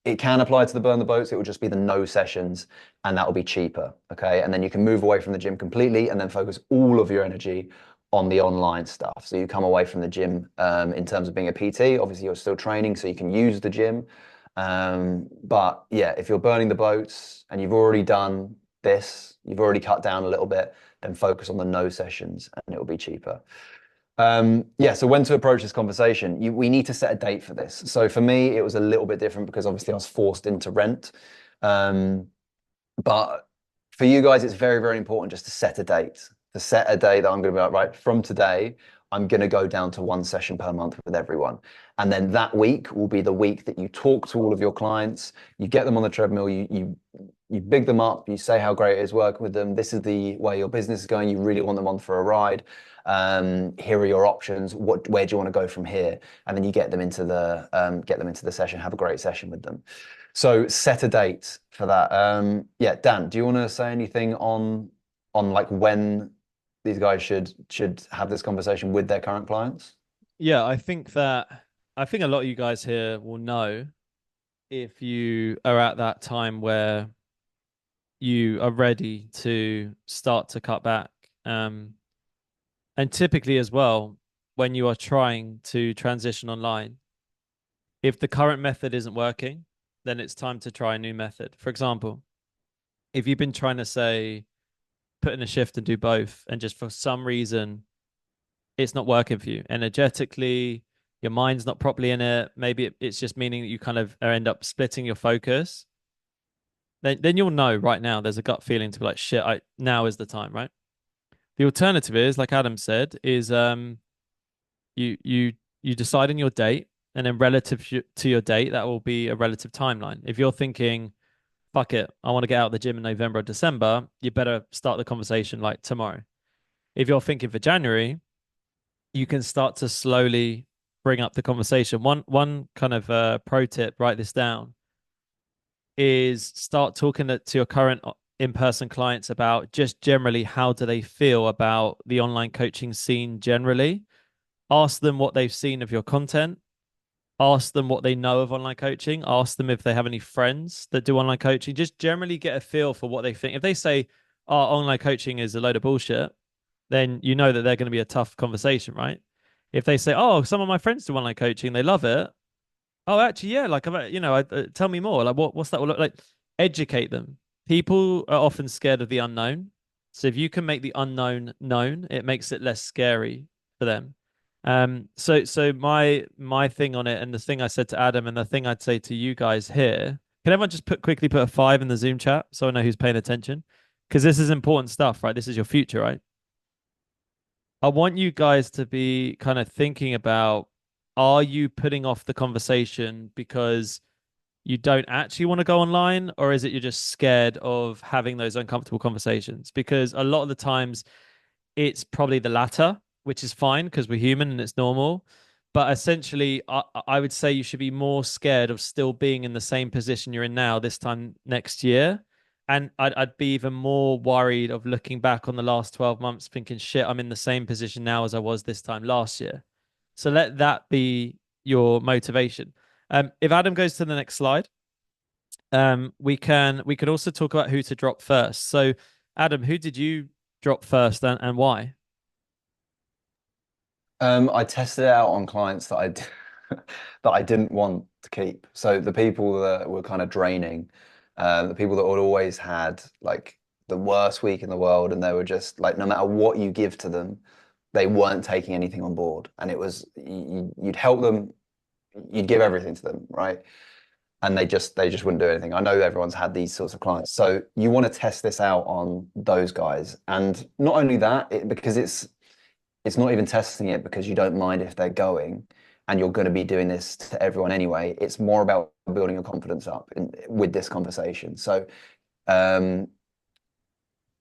Speaker 2: It can apply to the burn the boats. It will just be the no sessions, and that will be cheaper. Okay, and then you can move away from the gym completely, and then focus all of your energy on the online stuff. So you come away from the gym in terms of being a PT. Obviously, you're still training, so you can use the gym. But yeah, if you're burning the boats and you've already done this, you've already cut down a little bit, then focus on the no sessions and it will be cheaper. Yeah, so when to approach this conversation, we need to set a date for this. So for me, it was a little bit different because obviously I was forced into rent. But for you guys, it's very, very important just to set a date. To set a date that I'm going to be like, right, from today, I'm going to go down to 1 session per month with everyone. And then that week will be the week that you talk to all of your clients, you get them on the treadmill, you big them up, you say how great it is working with them. This is the way your business is going. You really want them on for a ride. Here are your options. Where do you want to go from here? And then you get them into the session, have a great session with them. So set a date for that. Yeah, Dan, do you want to say anything on like when these guys should have this conversation with their current clients?
Speaker 1: Yeah, I think that I think a lot of you guys here will know if you are at that time where you are ready to start to cut back. And typically as well, when you are trying to transition online, if the current method isn't working, then it's time to try a new method. For example, if you've been trying to say put in a shift and do both, and just for some reason it's not working for you energetically, your mind's not properly in it, maybe it's just meaning that you kind of end up splitting your focus, then you'll know right now there's a gut feeling to be like, shit, now is the time, right? The alternative is, like Adam said, is you you you decide on your date, and then relative to your date, that will be a relative timeline. If you're thinking, fuck it, I want to get out of the gym in November or December, you better start the conversation like tomorrow. If you're thinking for January, you can start to slowly bring up the conversation. One kind of pro tip, write this down, is start talking to your current in-person clients about just generally how do they feel about the online coaching scene generally. Ask them what they've seen of your content. Ask them what they know of online coaching. Ask them if they have any friends that do online coaching. Just generally get a feel for what they think. If they say, oh, online coaching is a load of bullshit, then you know that they're going to be a tough conversation, right? If they say, oh, some of my friends do online coaching, they love it. Oh, actually, yeah. Like, tell me more. Like, what's that all look like? Educate them. People are often scared of the unknown. So if you can make the unknown known, it makes it less scary for them. So my thing on it, and the thing I said to Adam, and the thing I'd say to you guys here, can everyone just quickly put a 5 in the Zoom chat so I know who's paying attention? Because this is important stuff, right? This is your future, right? I want you guys to be kind of thinking about, are you putting off the conversation because you don't actually want to go online, or is it you're just scared of having those uncomfortable conversations? Because a lot of the times it's probably the latter, which is fine because we're human and it's normal. But essentially, I would say you should be more scared of still being in the same position you're in now this time next year. And I'd be even more worried of looking back on the last 12 months thinking, shit, I'm in the same position now as I was this time last year. So let that be your motivation. If Adam goes to the next slide, we could also talk about who to drop first. So, Adam, who did you drop first, and why?
Speaker 2: I tested it out on clients that that I didn't want to keep. So the people that were kind of draining, the people that had always had like the worst week in the world, and they were just like, no matter what you give to them, they weren't taking anything on board. And it was you'd help them, you'd give everything to them, right? And they just wouldn't do anything. I know everyone's had these sorts of clients, so you want to test this out on those guys, and not only that, because it's not even testing it because you don't mind if they're going and you're going to be doing this to everyone anyway. It's more about building your confidence up with this conversation. So um,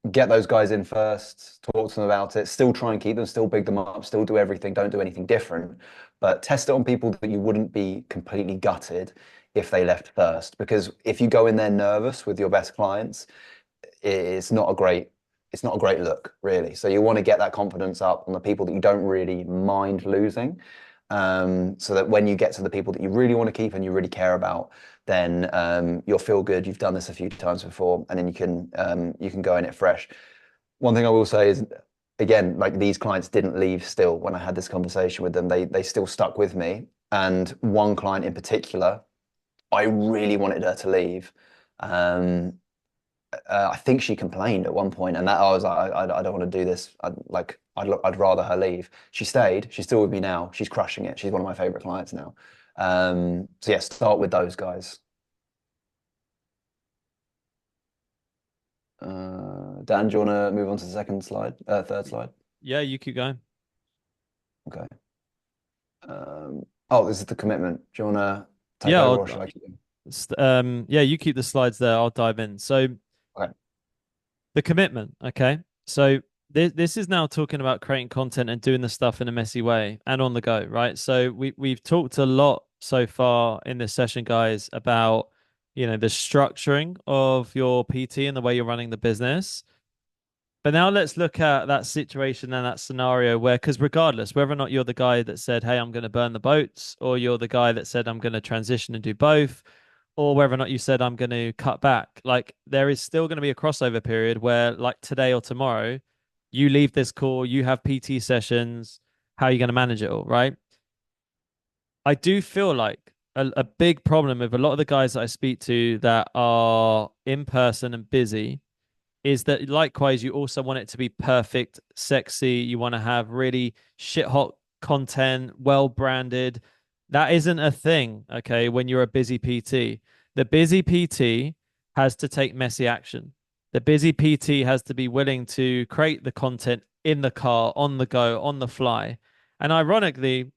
Speaker 2: get those guys in first, talk to them about it, still try and keep them, still big them up, still do everything, don't do anything different, but test it on people that you wouldn't be completely gutted if they left first. Because if you go in there nervous with your best clients, it's not a great look, really. So you want to get that confidence up on the people that you don't really mind losing, so that when you get to the people that you really want to keep and you really care about, then you'll feel good. You've done this a few times before, and then you can go in it fresh. One thing I will say is, again, like these clients didn't leave still when I had this conversation with them. They still stuck with me. And one client in particular, I really wanted her to leave. I think she complained at one point, and that I was like, I don't want to do this. I'd rather her leave. She stayed. She's still with me now. She's crushing it. She's one of my favorite clients now. So yeah, start with those guys. Dan, do you want to move on to the second slide, third slide?
Speaker 1: Yeah, you keep going.
Speaker 2: Okay. Oh, this is the commitment. Do you want to take
Speaker 1: Yeah,
Speaker 2: over, or should I keep going?
Speaker 1: yeah, you keep the slides there. I'll dive in. So
Speaker 2: Okay.
Speaker 1: the commitment, okay. So this is now talking about creating content and doing the stuff in a messy way and on the go, right? So we've talked a lot so far in this session, guys, about the structuring of your PT and the way you're running the business. But now let's look at that situation and that scenario where, because regardless, whether or not you're the guy that said, "Hey, I'm going to burn the boats," or you're the guy that said, "I'm going to transition and do both," or whether or not you said, "I'm going to cut back," like there is still going to be a crossover period where, like today or tomorrow, you leave this call, you have PT sessions. How are you going to manage it all, right? I do feel like a big problem with a lot of the guys that I speak to that are in person and busy is that likewise you also want it to be perfect, sexy. You want to have really shit hot content, well branded. That isn't a thing, okay, when you're a busy PT. The busy PT has to take messy action. The busy PT has to be willing to create the content in the car, on the go, on the fly. And ironically,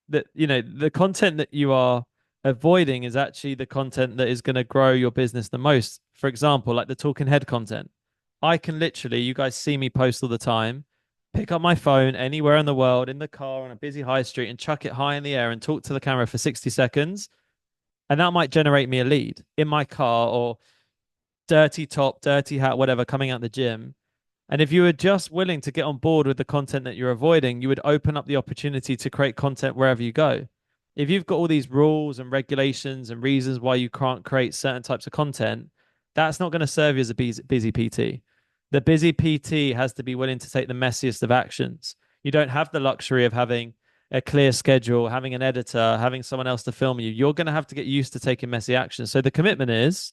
Speaker 1: that the content that you are avoiding is actually the content that is going to grow your business the most. For example, like the talking head content. I can literally, you guys see me post all the time, pick up my phone anywhere in the world, in the car, on a busy high street, and chuck it high in the air and talk to the camera for 60 seconds. And that might generate me a lead in my car or dirty top, dirty hat, whatever, coming out the gym. And if you were just willing to get on board with the content that you're avoiding, you would open up the opportunity to create content wherever you go. If you've got all these rules and regulations and reasons why you can't create certain types of content, that's not going to serve you as a busy PT. The busy PT has to be willing to take the messiest of actions. You don't have the luxury of having a clear schedule, having an editor, having someone else to film you. You're going to have to get used to taking messy action. So the commitment is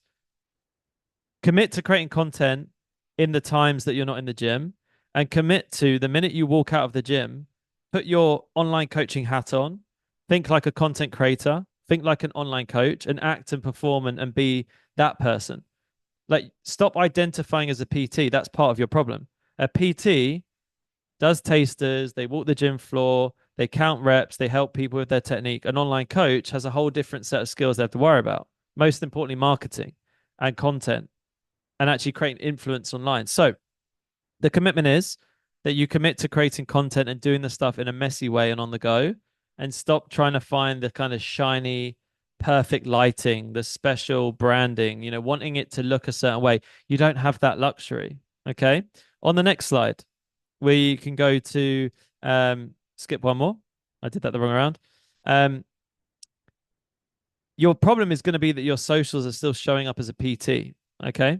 Speaker 1: commit to creating content in the times that you're not in the gym and commit to the minute you walk out of the gym, put your online coaching hat on, think like a content creator, think like an online coach, and act and perform and be that person. Like, stop identifying as a PT. That's part of your problem. A PT does tasters, they walk the gym floor, they count reps, they help people with their technique. An online coach has a whole different set of skills they have to worry about. Most importantly, marketing and content and actually creating influence online. So the commitment is that you commit to creating content and doing the stuff in a messy way and on the go, and stop trying to find the kind of shiny, perfect lighting, the special branding, wanting it to look a certain way. You don't have that luxury. Okay. On the next slide, we can go to skip one more. I did that the wrong around. Your problem is going to be that your socials are still showing up as a PT. Okay.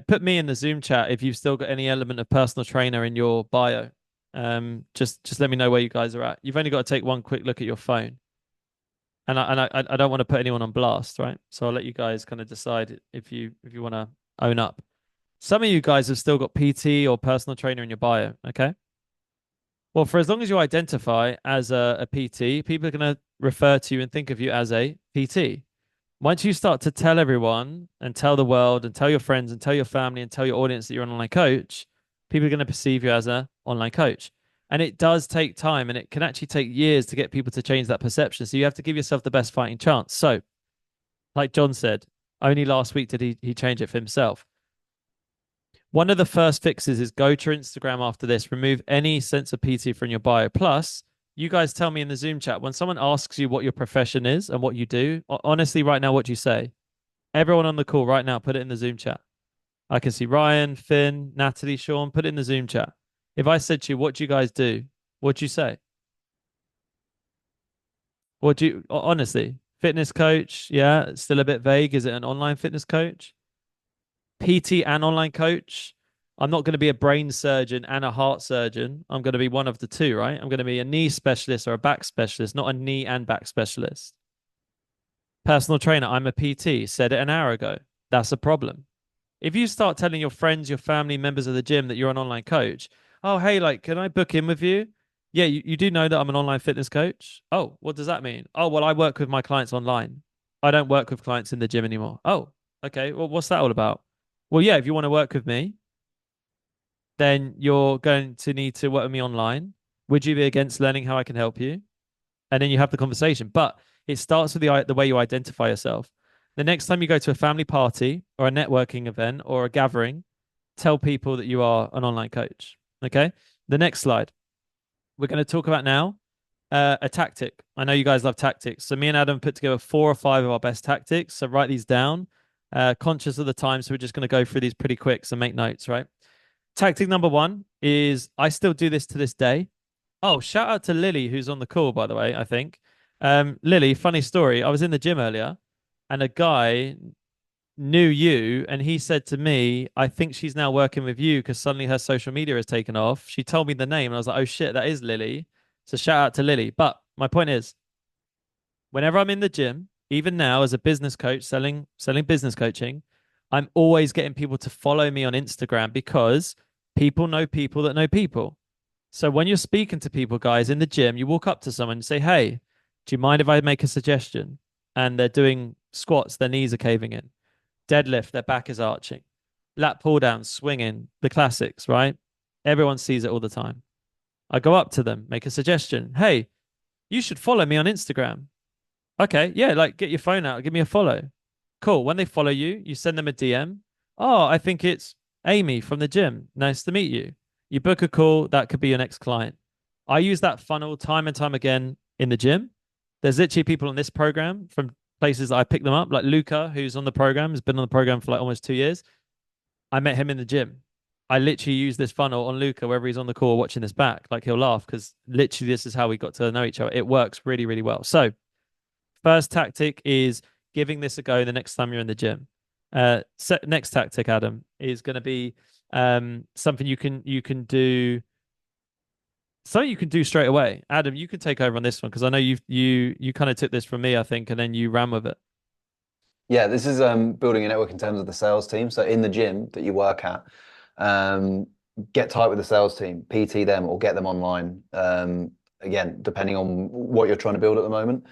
Speaker 1: Put me in the Zoom chat if you've still got any element of personal trainer in your bio. Just let me know where you guys are at. You've only got to take one quick look at your phone, and I don't want to put anyone on blast, right? So I'll let you guys kind of decide if you want to own up. Some of you guys have still got PT or personal trainer in your bio. Okay. Well, for as long as you identify as a PT, people are going to refer to you and think of you as a PT. Once you start to tell everyone and tell the world and tell your friends and tell your family and tell your audience that you're an online coach, people are going to perceive you as an online coach. And it does take time and it can actually take years to get people to change that perception. So you have to give yourself the best fighting chance. So, like John said, only last week did he change it for himself. One of the first fixes is go to your Instagram after this, remove any sense of PT from your bio. Plus, you guys tell me in the Zoom chat when someone asks you what your profession is and what you do, honestly, right now, what do you say? Everyone on the call right now, put it in the Zoom chat. I can see Ryan, Finn, Natalie, Sean, put it in the Zoom chat. If I said to you, what do you guys do? What'd you say? What do you, honestly, fitness coach? Yeah, still a bit vague. Is it an online fitness coach? PT and online coach? I'm not going to be a brain surgeon and a heart surgeon. I'm going to be one of the two, right? I'm going to be a knee specialist or a back specialist, not a knee and back specialist. Personal trainer, I'm a PT. Said it an hour ago. That's a problem. If you start telling your friends, your family, members of the gym that you're an online coach, oh, hey, like, can I book in with you? Yeah, you do know that I'm an online fitness coach. Oh, what does that mean? Oh, well, I work with my clients online. I don't work with clients in the gym anymore. Oh, okay. Well, what's that all about? Well, yeah, if you want to work with me, then you're going to need to work with me online. Would you be against learning how I can help you? And then you have the conversation. But it starts with the way you identify yourself. The next time you go to a family party or a networking event or a gathering, tell people that you are an online coach. Okay. The next slide. We're going to talk about now a tactic. I know you guys love tactics. So me and Adam put together 4 or 5 of our best tactics. So write these down. Conscious of the time. So we're just going to go through these pretty quick. So make notes, right? Tactic number one is I still do this to this day. Oh, shout out to Lily, who's on the call, by the way, I think. Lily, funny story. I was in the gym earlier and a guy knew you and he said to me, I think she's now working with you because suddenly her social media has taken off. She told me the name and I was like, oh shit, that is Lily. So shout out to Lily. But my point is, whenever I'm in the gym, even now as a business coach selling business coaching, I'm always getting people to follow me on Instagram because people know people that know people. So when you're speaking to people, guys, in the gym, you walk up to someone and say, "Hey, do you mind if I make a suggestion?" And they're doing squats, their knees are caving in. Deadlift, their back is arching. Lat pull down, swinging, the classics, right? Everyone sees it all the time. I go up to them, make a suggestion. Hey, you should follow me on Instagram. Okay, yeah, like get your phone out, give me a follow. Cool. When they follow you, you send them a DM. Oh, I think it's Amy from the gym. Nice to meet you. You book a call, that could be your next client. I use that funnel time and time again in the gym. There's literally people on this program from places that I picked them up, like Luca, who's on the program, has been on the program for like almost 2 years. I met him in the gym. I literally use this funnel on Luca wherever he's on the call watching this back. Like he'll laugh because literally this is how we got to know each other. It works really, really well. So first tactic is giving this a go the next time you're in the gym. Next tactic, Adam, is going to be something you can do straight away. Adam, you can take over on this one because I know you kind of took this from me, I think, and then you ran with it.
Speaker 2: Yeah, this is building a network in terms of the sales team. So in the gym that you work at, um, get tight with the sales team, PT them or get them online. Again, depending on what you're trying to build at the moment,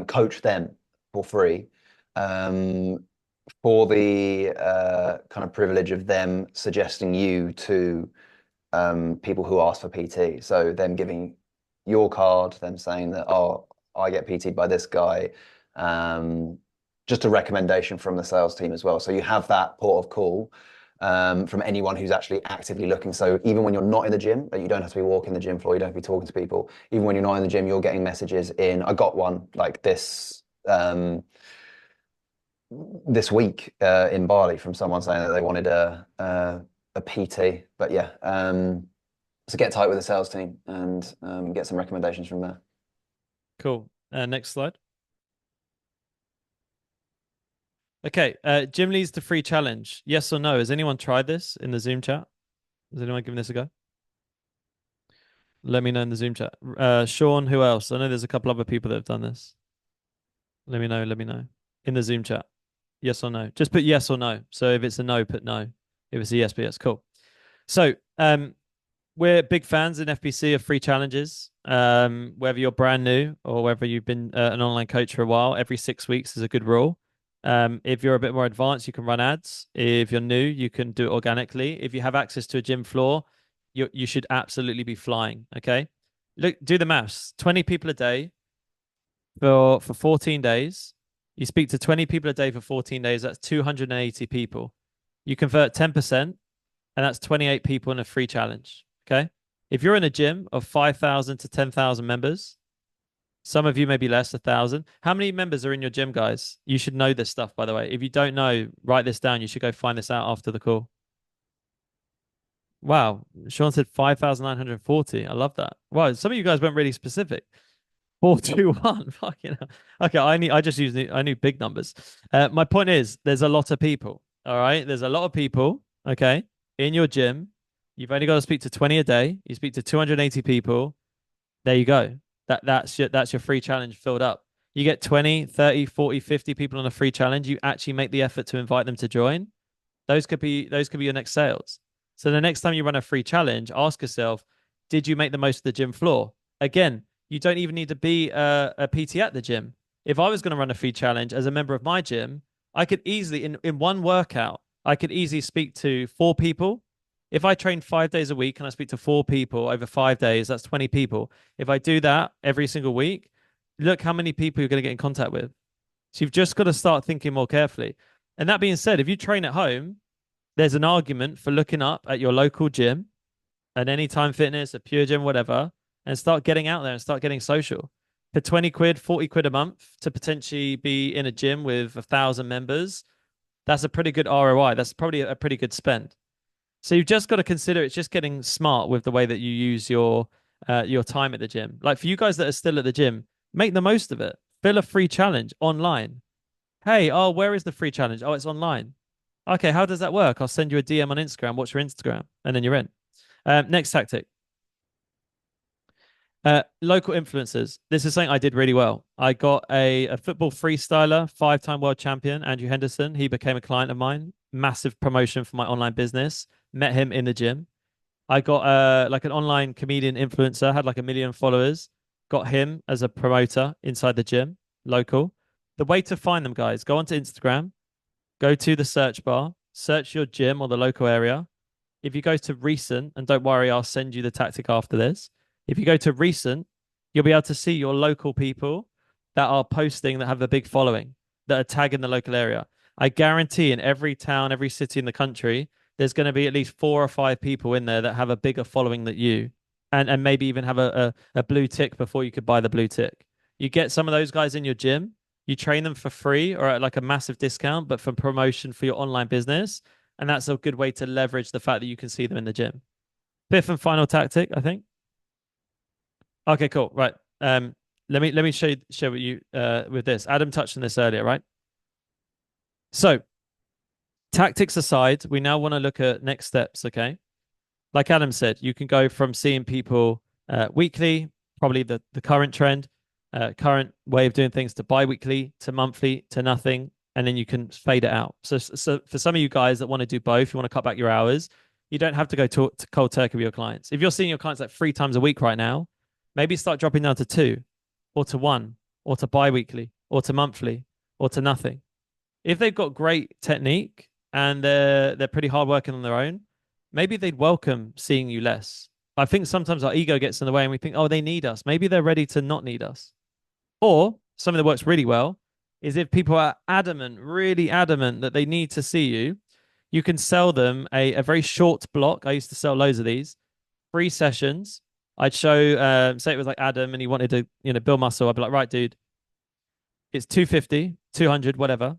Speaker 2: coach them for free. Um, for the kind of privilege of them suggesting you to people who ask for PT. So them giving your card, them saying that, oh, I get PT'd by this guy. Just a recommendation from the sales team as well. So you have that port of call from anyone who's actually actively looking. So even when you're not in the gym, you don't have to be walking the gym floor, you don't have to be talking to people. Even when you're not in the gym, you're getting messages in. I got one like this week in Bali from someone saying that they wanted a PT. But yeah, so get tight with the sales team and get some recommendations from there.
Speaker 1: Cool. Next slide. Okay. Gym leads to free challenge. Yes or no? Has anyone tried this in the Zoom chat? Has anyone given this a go? Let me know in the Zoom chat. Sean, who else? I know there's a couple other people that have done this. Let me know. Let me know in the Zoom chat. Yes or no? Just put yes or no. So if it's a no, put no. If it's a yes, put yes. Cool. So we're big fans in FPC of free challenges. Whether you're brand new or whether you've been an online coach for a while, every 6 weeks is a good rule. If you're a bit more advanced, you can run ads. If you're new, you can do it organically. If you have access to a gym floor, you should absolutely be flying. Okay. Look, do the maths. 20 people a day for 14 days. You speak to 20 people a day for 14 days. That's 280 people. You convert 10%, and that's 28 people in a free challenge. Okay. If you're in a gym of 5,000 to 10,000 members, some of you maybe less, 1,000. How many members are in your gym, guys? You should know this stuff, by the way. If you don't know, write this down. You should go find this out after the call. Wow. Sean said 5,940. I love that. Wow. Some of you guys went really specific. 421. Fucking hell. Okay. I knew big numbers. My point is there's a lot of people. All right. There's a lot of people. Okay. In your gym. You've only got to speak to 20 a day. You speak to 280 people. There you go. That's your free challenge filled up. You get 20, 30, 40, 50 people on a free challenge. You actually make the effort to invite them to join. Those could be your next sales. So the next time you run a free challenge, ask yourself, did you make the most of the gym floor? Again, you don't even need to be a PT at the gym. If I was going to run a free challenge as a member of my gym, I could easily, in one workout, I could easily speak to 4 people. If I train 5 days a week and I speak to 4 people over 5 days, that's 20 people. If I do that every single week, look how many people you're going to get in contact with. So you've just got to start thinking more carefully. And that being said, if you train at home, there's an argument for looking up at your local gym, an Anytime Fitness, a Pure Gym, whatever, and start getting out there and start getting social. For 20 quid, 40 quid a month to potentially be in a gym with 1,000 members, that's a pretty good ROI. That's probably a pretty good spend. So you've just got to consider it's just getting smart with the way that you use your time at the gym. Like for you guys that are still at the gym, make the most of it. Fill a free challenge online. Hey, oh, where is the free challenge? Oh, it's online. Okay, how does that work? I'll send you a DM on Instagram. What's your Instagram? And then you're in. Next tactic. Local influencers. This is something I did really well. I got a football freestyler, 5-time world champion, Andrew Henderson. He became a client of mine. Massive promotion for my online business. Met him in the gym. I got like an online comedian influencer, had like 1 million followers. Got him as a promoter inside the gym, local. The way to find them, guys, go onto Instagram, go to the search bar, search your gym or the local area. If you go to recent, and don't worry, I'll send you the tactic after this. If you go to recent, you'll be able to see your local people that are posting that have a big following, that are tagging the local area. I guarantee in every town, every city in the country, there's going to be at least 4 or 5 people in there that have a bigger following than you, and maybe even have a blue tick before you could buy the blue tick. You get some of those guys in your gym, you train them for free or at like a massive discount, but for promotion for your online business. And that's a good way to leverage the fact that you can see them in the gym. Fifth and final tactic, I think. Okay, cool. Right. Let me show you with this. Adam touched on this earlier, right? So tactics aside, we now want to look at next steps. Okay. Like Adam said, you can go from seeing people weekly, probably the current trend, current way of doing things, to bi-weekly, to monthly, to nothing, and then you can fade it out. So for some of you guys that want to do both, you want to cut back your hours, you don't have to go to cold turkey with your clients. If you're seeing your clients like 3 times a week right now, maybe start dropping down to 2, or to 1, or to bi-weekly, or to monthly, or to nothing. If they've got great technique and they're pretty hard working on their own, maybe they'd welcome seeing you less. I think sometimes our ego gets in the way and we think, oh, they need us. Maybe they're ready to not need us. Or something that works really well is if people are adamant, really adamant that they need to see you, you can sell them a very short block. I used to sell loads of these 3 sessions. I'd show, say it was like Adam and he wanted to, build muscle. I'd be like, right, dude, it's 250, 200, whatever.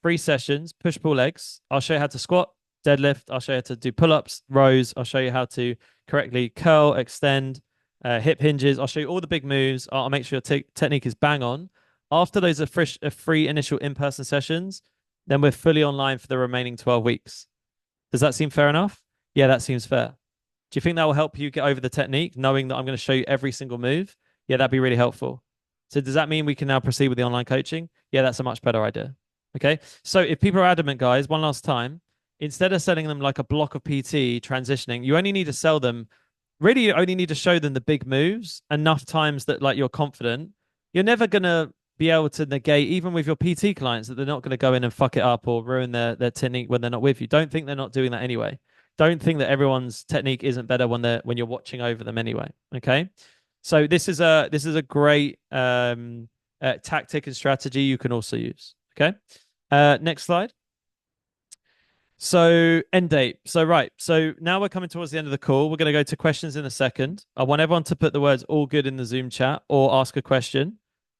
Speaker 1: 3 sessions, push pull legs. I'll show you how to squat, deadlift. I'll show you how to do pull ups, rows. I'll show you how to correctly curl, extend, hip hinges. I'll show you all the big moves. I'll make sure your technique is bang on. After those are free initial in person sessions, then we're fully online for the remaining 12 weeks. Does that seem fair enough? Yeah, that seems fair. Do you think that will help you get over the technique, knowing that I'm going to show you every single move? Yeah, that'd be really helpful. So does that mean we can now proceed with the online coaching? Yeah, that's a much better idea. Okay. So if people are adamant, guys, one last time, instead of selling them like a block of PT transitioning, you only need to sell them, really, you only need to show them the big moves enough times that like you're confident. You're never going to be able to negate, even with your PT clients, that they're not going to go in and fuck it up or ruin their technique when they're not with you. Don't think they're not doing that anyway. Don't think that everyone's technique isn't better when you're watching over them anyway. Okay. So this is a great tactic and strategy you can also use. Okay. Next slide. So end date. So right. So now we're coming towards the end of the call. We're going to go to questions in a second. I want everyone to put the words "all good" in the Zoom chat or ask a question.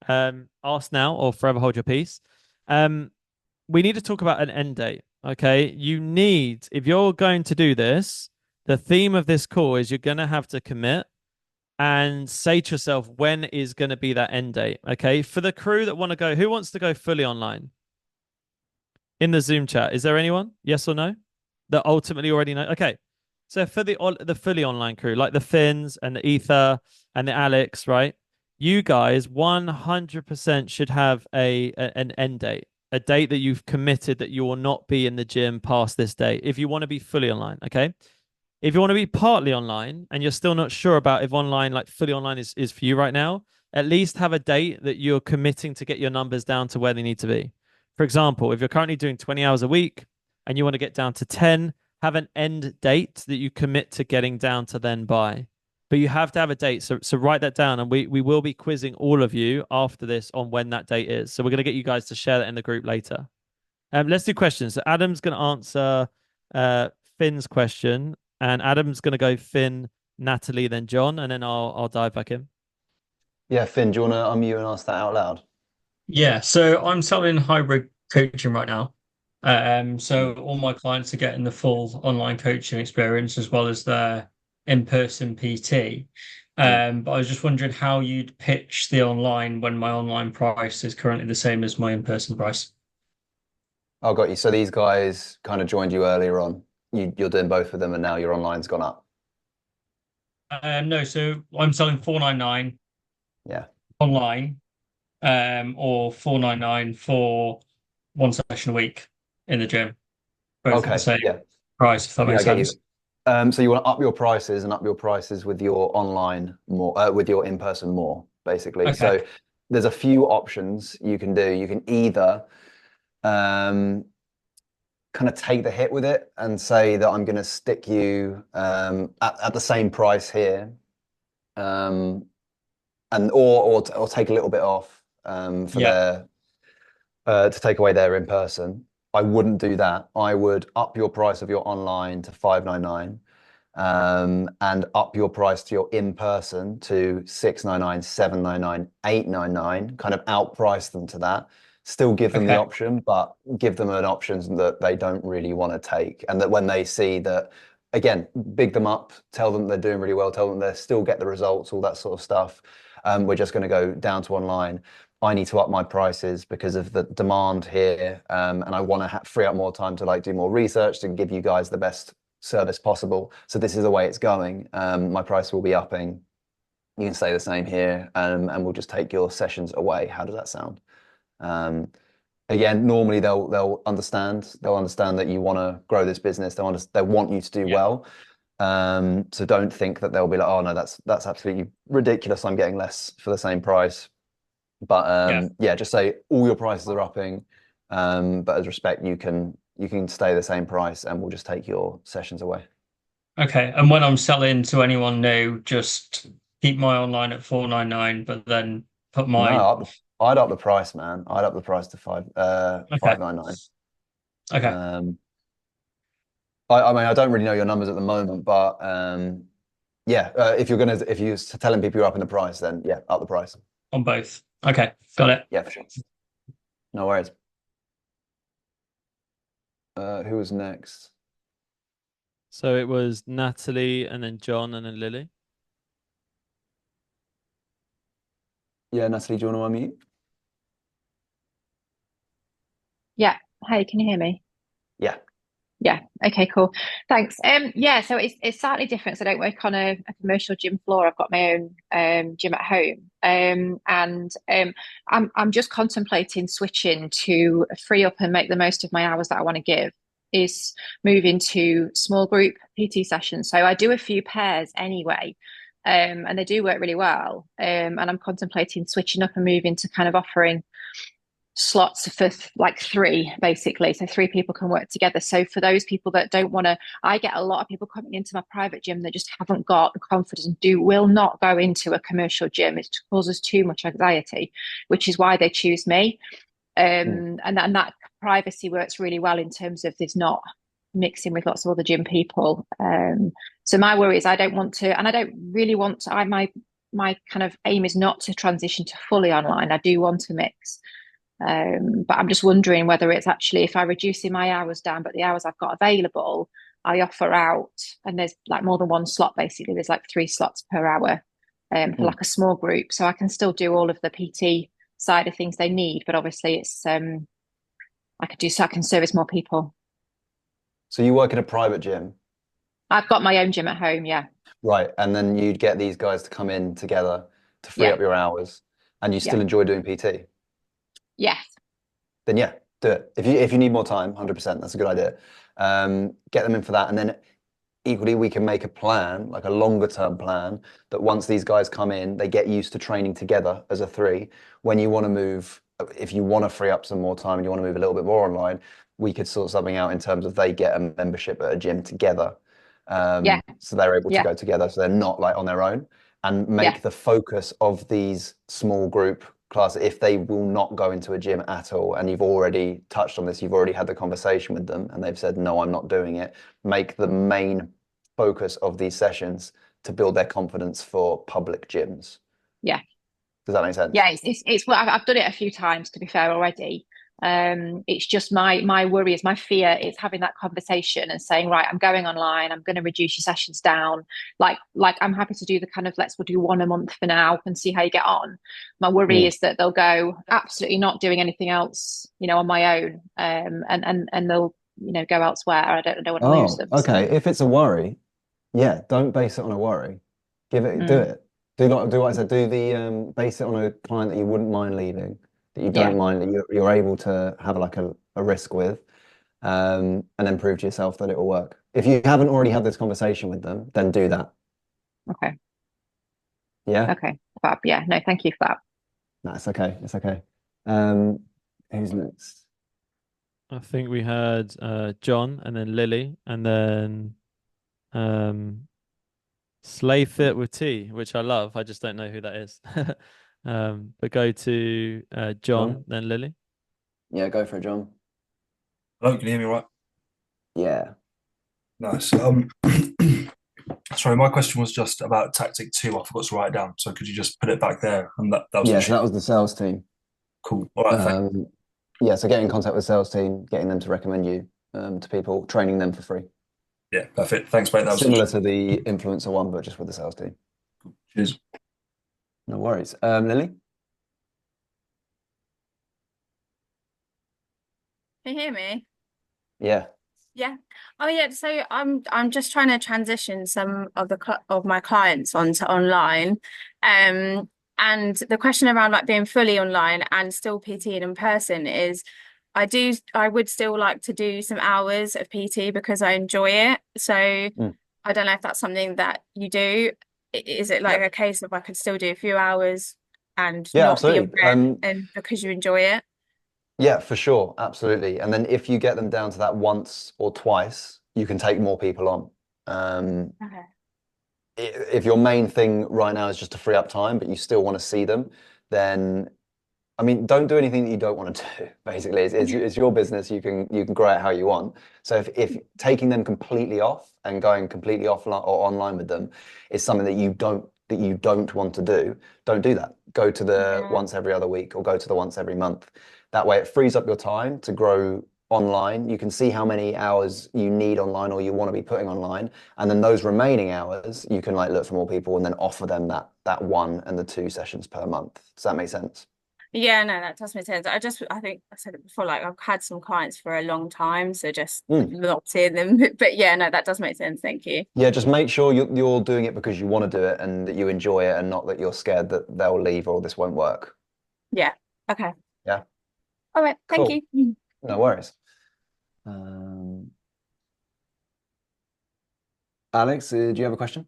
Speaker 1: Ask now or forever hold your peace. We need to talk about an end date. Okay. If you're going to do this, the theme of this call is you're going to have to commit and say to yourself, when is going to be that end date? Okay. For the crew that want to go, who wants to go fully online? In the Zoom chat, is there anyone? Yes or no? That ultimately already know. Okay. So for the fully online crew, like the Finns and the Ether and the Alex, right? You guys 100% should have an end date, a date that you've committed that you will not be in the gym past this date if you want to be fully online, okay? If you want to be partly online and you're still not sure about if online, like fully online is for you right now, at least have a date that you're committing to get your numbers down to where they need to be. For example, if you're currently doing 20 hours a week and you want to get down to 10, have an end date that you commit to getting down to then by. But you have to have a date. So write that down. And we will be quizzing all of you after this on when that date is. So we're going to get you guys to share that in the group later. Let's do questions. So Adam's going to answer Finn's question. And Adam's going to go Finn, Natalie, then John. And then I'll dive back in.
Speaker 2: Yeah, Finn, do you want to unmute and ask that out loud?
Speaker 4: Yeah, so I'm selling hybrid coaching right now. So all my clients are getting the full online coaching experience as well as their in-person PT.
Speaker 2: Yeah.
Speaker 4: But I was just wondering how you'd pitch the online when my online price is currently the same as my in-person price.
Speaker 2: I got you. So these guys kind of joined you earlier on. You're doing both of them, and now your online's gone up.
Speaker 4: No, so I'm selling 499
Speaker 2: Yeah.
Speaker 4: online, or 499 for one session a week in the gym, both at the
Speaker 2: Okay.
Speaker 4: same
Speaker 2: Yeah.
Speaker 4: price, if that
Speaker 2: Yeah, I
Speaker 4: makes
Speaker 2: get you.
Speaker 4: sense.
Speaker 2: So you want to up your prices and up your prices with your online more, with your in-person more, basically.
Speaker 4: Okay.
Speaker 2: So there's a few options you can do. You can either um, kind of take the hit with it and say that I'm going to stick you at the same price here, um, and or take a little bit off for
Speaker 4: Yeah.
Speaker 2: their to take away their in person. I wouldn't do that. I would up your price of your online to 599, and up your price to your in person to 699, 799, 899. Kind of outprice them to that. Still give them the
Speaker 4: Okay.
Speaker 2: option, but give them an option that they don't really want to take, and that when they see that, again, big them up, tell them they're doing really well, tell them they still get the results, all that sort of stuff. We're just going to go down to online. I need to up my prices because of the demand here, and I want to free up more time to like do more research to give you guys the best service possible. So this is the way it's going. My price will be upping. You can stay the same here, and we'll just take your sessions away. How does that sound? Um, Again, normally they'll understand. They'll understand that you want to grow this business. They want you to do
Speaker 4: Yeah.
Speaker 2: well. So don't think that they'll be like, oh no, that's absolutely ridiculous. I'm getting less for the same price. But
Speaker 4: Yeah.
Speaker 2: yeah, just say all your prices are upping, but as respect, you can stay the same price, and we'll just take your sessions away.
Speaker 4: Okay. And when I'm selling to anyone new, just keep my online at 499, but then put
Speaker 2: No,
Speaker 4: my
Speaker 2: I'd up the price, man. I'd up the price to
Speaker 4: okay.
Speaker 2: 599.
Speaker 4: Okay.
Speaker 2: Um, I mean, I don't really know your numbers at the moment, but yeah, if you're telling people you're upping the price, then yeah, up the price.
Speaker 4: On both. Okay. Got it.
Speaker 2: Yeah, for sure. No worries. Who was next?
Speaker 1: So it was Natalie and then John and then Lily.
Speaker 2: Yeah, Natalie, do you want to unmute?
Speaker 5: Yeah. Hey, can you hear me?
Speaker 2: Yeah.
Speaker 5: Yeah. Okay, cool. Thanks. Yeah, so it's slightly different. So I don't work on a commercial gym floor. I've got my own gym at home. And I'm just contemplating switching to free up and make the most of my hours that I want to give is move into small group PT sessions. So I do a few pairs anyway. And they do work really well. And I'm contemplating switching up and moving to kind of offering slots for like three basically, so three people can work together. So for those people that don't want to, I get a lot of people coming into my private gym that just haven't got the confidence and will not go into a commercial gym. It causes too much anxiety, which is why they choose me.
Speaker 2: Mm.
Speaker 5: And that privacy works really well in terms of there's not mixing with lots of other gym people. So my worry is I don't want to, and I don't really want to, my kind of aim is not to transition to fully online. I do want to mix. But I'm just wondering whether it's actually, if I reducing my hours down, but the hours I've got available, I offer out, and there's like more than one slot basically. There's like 3 slots per hour for
Speaker 2: Mm.
Speaker 5: like a small group. So I can still do all of the PT side of things they need, but obviously it's I could do so I can service more people.
Speaker 2: So you work in a private gym,
Speaker 5: I've got my own gym at home, yeah.
Speaker 2: right? And then you'd get these guys to come in together to free
Speaker 5: Yeah,
Speaker 2: up your hours, and you
Speaker 5: yeah,
Speaker 2: still enjoy doing PT.
Speaker 5: yes,
Speaker 2: Then yeah, do it. If you need more time, 100%, that's a good idea. Get them in for that, and then equally we can make a plan, like a longer term plan, that once these guys come in, they get used to training together as a three. When you want to move, if you want to free up some more time and you want to move a little bit more online, we could sort something out in terms of they get a membership at a gym together.
Speaker 5: yeah,
Speaker 2: So they're able to
Speaker 5: yeah,
Speaker 2: go together, so they're not like on their own, and
Speaker 5: yeah,
Speaker 2: make the focus of these small group class, if they will not go into a gym at all, and you've already touched on this, you've already had the conversation with them and they've said, no, I'm not doing it, make the main focus of these sessions to build their confidence for public gyms.
Speaker 5: yeah.
Speaker 2: Does that make sense?
Speaker 5: Yeah, it's well, I've done it a few times to be fair already. It's just my worry is my fear is having that conversation and saying, right, I'm going online, I'm going to reduce your sessions down. Like I'm happy to do the kind of we'll do one a month for now and see how you get on. My worry is that they'll go absolutely not doing anything else, on my own, and they'll go elsewhere. I don't want to lose
Speaker 2: Oh,
Speaker 5: them.
Speaker 2: okay.
Speaker 5: So
Speaker 2: If it's a worry, yeah, don't base it on a worry. Do
Speaker 5: mm,
Speaker 2: it. Do what I said. Do the base it on a client that you wouldn't mind leaving, that you
Speaker 5: yeah,
Speaker 2: don't mind, that you're able to have like a risk with, and then prove to yourself that it will work. If you haven't already had this conversation with them, then do that.
Speaker 5: okay,
Speaker 2: Yeah?
Speaker 5: okay, fab. Yeah, no, thank you for that.
Speaker 2: No, it's okay. It's okay. Um, who's next?
Speaker 1: I think we had John and then Lily and then um Slay It with T, which I love. I just don't know who that is. But go to John,
Speaker 2: John?
Speaker 1: then Lily.
Speaker 2: Yeah, go for it, John.
Speaker 6: Hello, can you hear me right?
Speaker 2: Yeah.
Speaker 6: Nice. Sorry, my question was just about tactic two. I forgot to write it down. So could you just put it back there? And that was
Speaker 2: Yeah, so
Speaker 6: literally
Speaker 2: that was the sales team.
Speaker 6: cool. All right, thanks.
Speaker 2: Yeah, so get in contact with the sales team, getting them to recommend you to people, training them for free.
Speaker 6: Yeah, perfect. Thanks, mate. That was
Speaker 2: Similar to the influencer one, but just with the sales team.
Speaker 6: cheers.
Speaker 2: No worries. Lily?
Speaker 7: Can you hear me?
Speaker 2: Yeah.
Speaker 7: Yeah. Oh yeah. So I'm just trying to transition some of of my clients onto online. And the question around like being fully online and still PTing in person is I would still like to do some hours of PT because I enjoy it. So
Speaker 2: Mm.
Speaker 7: I don't know if that's something that you do. Is it like
Speaker 2: Yeah.
Speaker 7: a case of I could still do a few hours and
Speaker 2: Yeah,
Speaker 7: not be
Speaker 2: absolutely.
Speaker 7: aware and because you enjoy it?
Speaker 2: Yeah, for sure. Absolutely. And then if you get them down to that once or twice, you can take more people on. Um,
Speaker 7: Okay.
Speaker 2: if your main thing right now is just to free up time, but you still want to see them, then I mean, don't do anything that you don't want to do. Basically, it's your business. You can grow it how you want. So if taking them completely off and going completely offline or online with them is something that you don't want to do, don't do that. Go to the
Speaker 7: Yeah.
Speaker 2: once every other week or go to the once every month. That way, it frees up your time to grow online. You can see how many hours you need online or you want to be putting online, and then those remaining hours you can like look for more people and then offer them that one and the two sessions per month. Does that make sense?
Speaker 7: Yeah, no, that does make sense. I think I said it before, like I've had some clients for a long time, so just
Speaker 2: Mm.
Speaker 7: not seeing them. But yeah, no, that does make sense. Thank you.
Speaker 2: Yeah, just make sure you're doing it because you want to do it and that you enjoy it and not that you're scared that they'll leave or this won't work.
Speaker 7: Yeah. Okay.
Speaker 2: Yeah,
Speaker 7: All right. Thank
Speaker 2: cool.
Speaker 7: you.
Speaker 2: No worries. Um, Alex, do you have a question?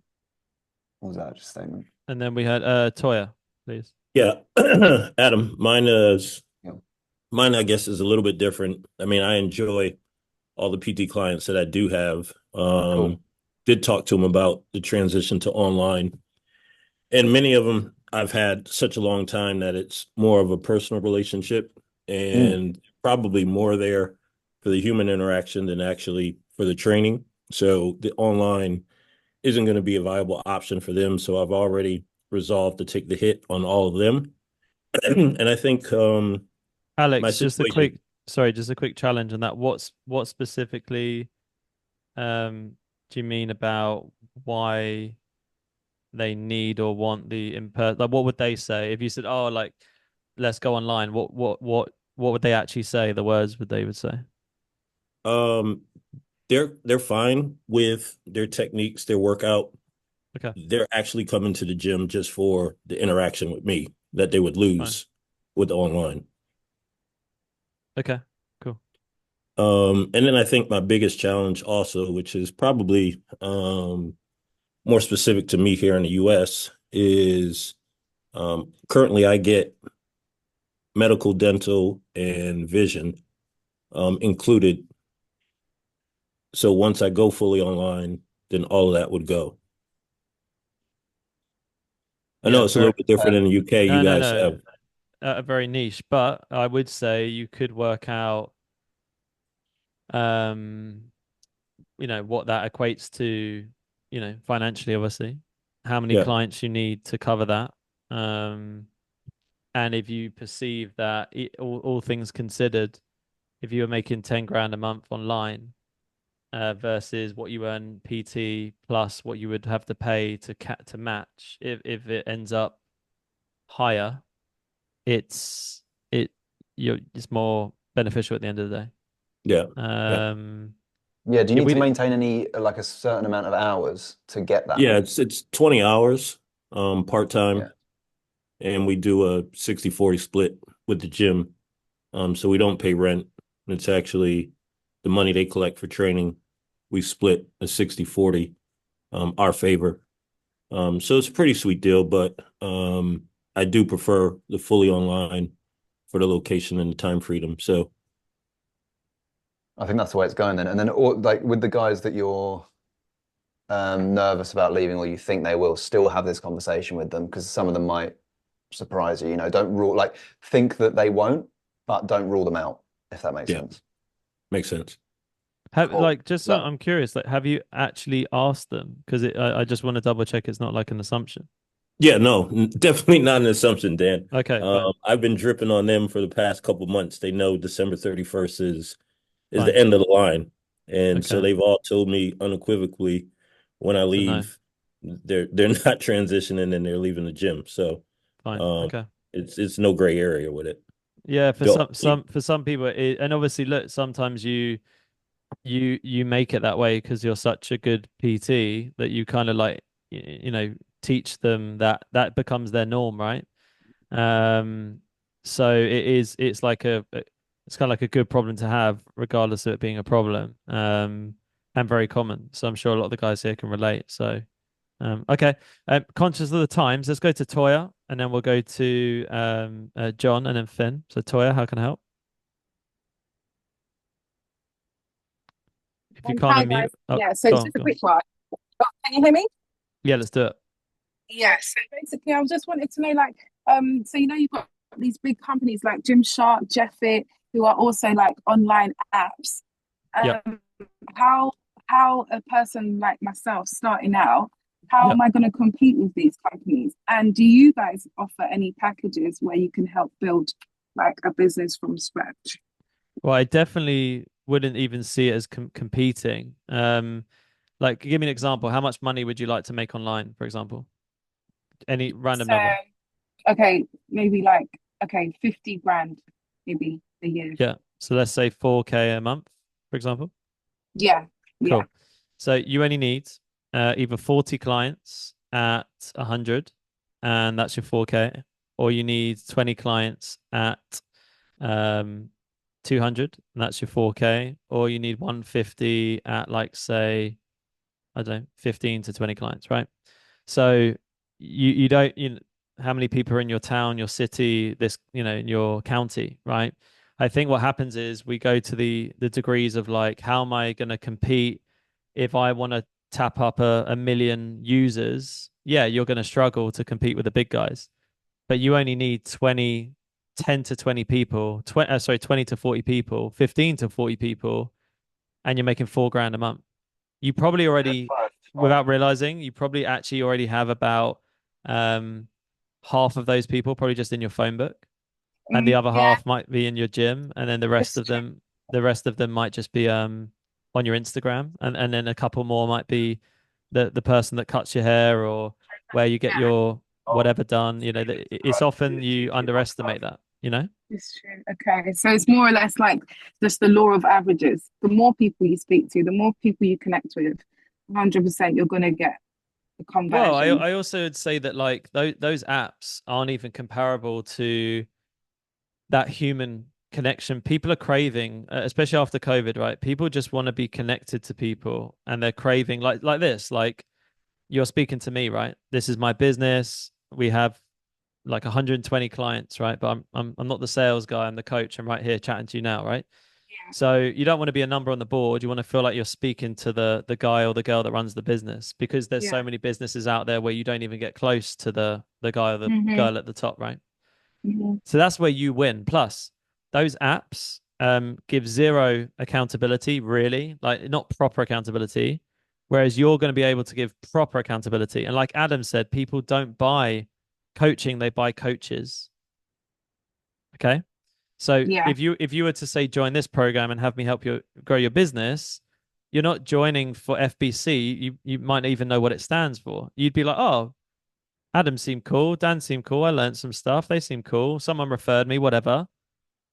Speaker 2: Or was that just a statement?
Speaker 1: And then we had Toya, please.
Speaker 8: Yeah, Adam,
Speaker 2: Yeah.
Speaker 8: mine, I guess, is a little bit different. I mean, I enjoy all the PT clients that I do have.
Speaker 2: Cool.
Speaker 8: Did talk to them about the transition to online, and many of them I've had such a long time that it's more of a personal relationship
Speaker 2: Mm.
Speaker 8: and probably more there for the human interaction than actually for the training. So the online isn't going to be a viable option for them. So I've already resolved to take the hit on all of them. And I think my
Speaker 1: Alex,
Speaker 8: situation,
Speaker 1: just a quick challenge on that. What specifically do you mean about why they need or want the in person? Like, what would they say if you said, "Oh, like, let's go online"? What would they actually say? The words would they would say?
Speaker 8: um, they're fine with their techniques, their workout.
Speaker 1: Okay,
Speaker 8: They're actually coming to the gym just for the interaction with me that they would
Speaker 1: fine.
Speaker 8: lose with the online.
Speaker 1: Okay, cool.
Speaker 8: And then I think my biggest challenge also, which is probably more specific to me here in the US, is currently I get medical, dental, and vision included. So once I go fully online, then all of that would go. I
Speaker 1: Yeah,
Speaker 8: know it's a little
Speaker 1: very.
Speaker 8: bit different in the UK. You
Speaker 1: No, no,
Speaker 8: guys
Speaker 1: no.
Speaker 8: have,
Speaker 1: Very niche, but I would say you could work out, um, what that equates to, financially, obviously, how many
Speaker 8: yeah,
Speaker 1: clients you need to cover that. And if you perceive that all things considered, if you were making 10 grand a month online versus what you earn PT plus what you would have to pay to match, if it ends up higher, it's it it's more beneficial at the end of the day.
Speaker 8: Yeah.
Speaker 2: Yeah, do you
Speaker 1: Yeah,
Speaker 2: need to maintain any like a certain amount of hours to get that?
Speaker 8: Yeah, it's 20 hours part-time,
Speaker 2: Yeah.
Speaker 8: and we do a 60-40 split with the gym. So we don't pay rent. It's actually the money they collect for training. We split a 60-40, our favor. So it's a pretty sweet deal, but I do prefer the fully online for the location and the time freedom. So
Speaker 2: I think that's the way it's going then. And then like with the guys that you're nervous about leaving or you think they will, still have this conversation with them, because some of them might surprise you. Don't rule, like, think that they won't, but don't rule them out, if that makes
Speaker 8: yeah,
Speaker 2: sense.
Speaker 8: makes sense.
Speaker 2: Cool.
Speaker 1: Like, just so I'm curious, like, have you actually asked them? Because I just want to double check it's not like an assumption.
Speaker 8: Yeah, no, definitely not an assumption, Dan.
Speaker 1: Okay, fine.
Speaker 8: I've been dripping on them for the past couple months. They know December 31st is
Speaker 1: Fine.
Speaker 8: the end of the line. And so
Speaker 1: Okay.
Speaker 8: they've all told me unequivocally when I
Speaker 1: So no.
Speaker 8: leave, they're not transitioning and they're leaving the gym. So
Speaker 1: Fine. Okay.
Speaker 8: it's no gray area with it.
Speaker 1: Yeah, for
Speaker 8: Go-
Speaker 1: some people, and obviously, look, sometimes you make it that way because you're such a good PT that you kind of like teach them that becomes their norm, right? So it's like it's kind of like a good problem to have, regardless of it being a problem, and very common. So I'm sure a lot of the guys here can relate. So okay, conscious of the times, let's go to Toya, and then we'll go to John, and then Finn. So Toya, how can I help? If you can't
Speaker 9: Hi
Speaker 1: unmute,
Speaker 9: guys.
Speaker 1: oh,
Speaker 9: Yeah, so
Speaker 1: go
Speaker 9: it's
Speaker 1: on,
Speaker 9: just a
Speaker 1: go on.
Speaker 9: quick one. Oh, can you hear me?
Speaker 1: Yeah, let's do it.
Speaker 9: Yes. So basically, I was just wanted to know, like, so you've got these big companies like Gymshark, Jeffit, who are also like online apps.
Speaker 1: Yeah.
Speaker 9: How a person like myself starting out, how
Speaker 1: Yeah.
Speaker 9: am I going to compete with these companies? And do you guys offer any packages where you can help build like a business from scratch?
Speaker 1: Well, I definitely wouldn't even see it as competing. Like, give me an example. How much money would you like to make online, for example? Any random
Speaker 9: So,
Speaker 1: number.
Speaker 9: okay, maybe like, okay, 50 grand maybe a year.
Speaker 1: Yeah. So let's say 4K a month, for example.
Speaker 9: Yeah, yeah.
Speaker 1: Cool. So you only need either 40 clients at 100, and that's your 4K, or you need 20 clients at 200, and that's your 4K, or you need 150 at, like, say, I don't know, 15 to 20 clients, right? So you don't how many people are in your town, your city, this, in your county, right? I think what happens is we go to the degrees of, like, how am I going to compete if I want to tap up a million users? Yeah, you're going to struggle to compete with the big guys, but you only need 10 to 20 people, 20 to 40 people, 15 to 40 people, and you're making 4 grand a month. You probably already, without realizing, you probably actually already have about um, half of those people probably just in your phone book, and the other
Speaker 9: Yeah,
Speaker 1: half might be in your gym, and then the rest of them might just be on your Instagram, and then a couple more might be the person that cuts your hair, or where you get your whatever done. It's often you underestimate that,
Speaker 9: it's true. Okay, so it's more or less like just the law of averages. The more people you speak to, the more people you connect with, 100% you're going to get the
Speaker 1: Well, I
Speaker 9: conversion.
Speaker 1: I also would say that, like, those apps aren't even comparable to that human connection people are craving, especially after COVID, right? People just want to be connected to people, and they're craving, like this, like, you're speaking to me, right? This is my business. We have like 120 clients, right? But I'm not the sales guy. I'm the coach. I'm right here chatting to you now, right? So you don't want to be a number on the board. You want to feel like you're speaking to the guy or the girl that runs the business, because there's
Speaker 9: Yeah.
Speaker 1: so many businesses out there where you don't even get close to the guy or the
Speaker 9: Mm-hmm.
Speaker 1: girl at the top, right?
Speaker 9: Mm-hmm.
Speaker 1: So that's where you win. Plus, those apps give zero accountability, really, like, not proper accountability. Whereas you're going to be able to give proper accountability. And like Adam said, people don't buy coaching, they buy coaches. Okay. So
Speaker 9: Yeah.
Speaker 1: if you were to say join this program and have me help you grow your business, you're not joining for FBC. You might not even know what it stands for. You'd be like, oh, Adam seemed cool, Dan seemed cool. I learned some stuff. They seem cool. Someone referred me, whatever.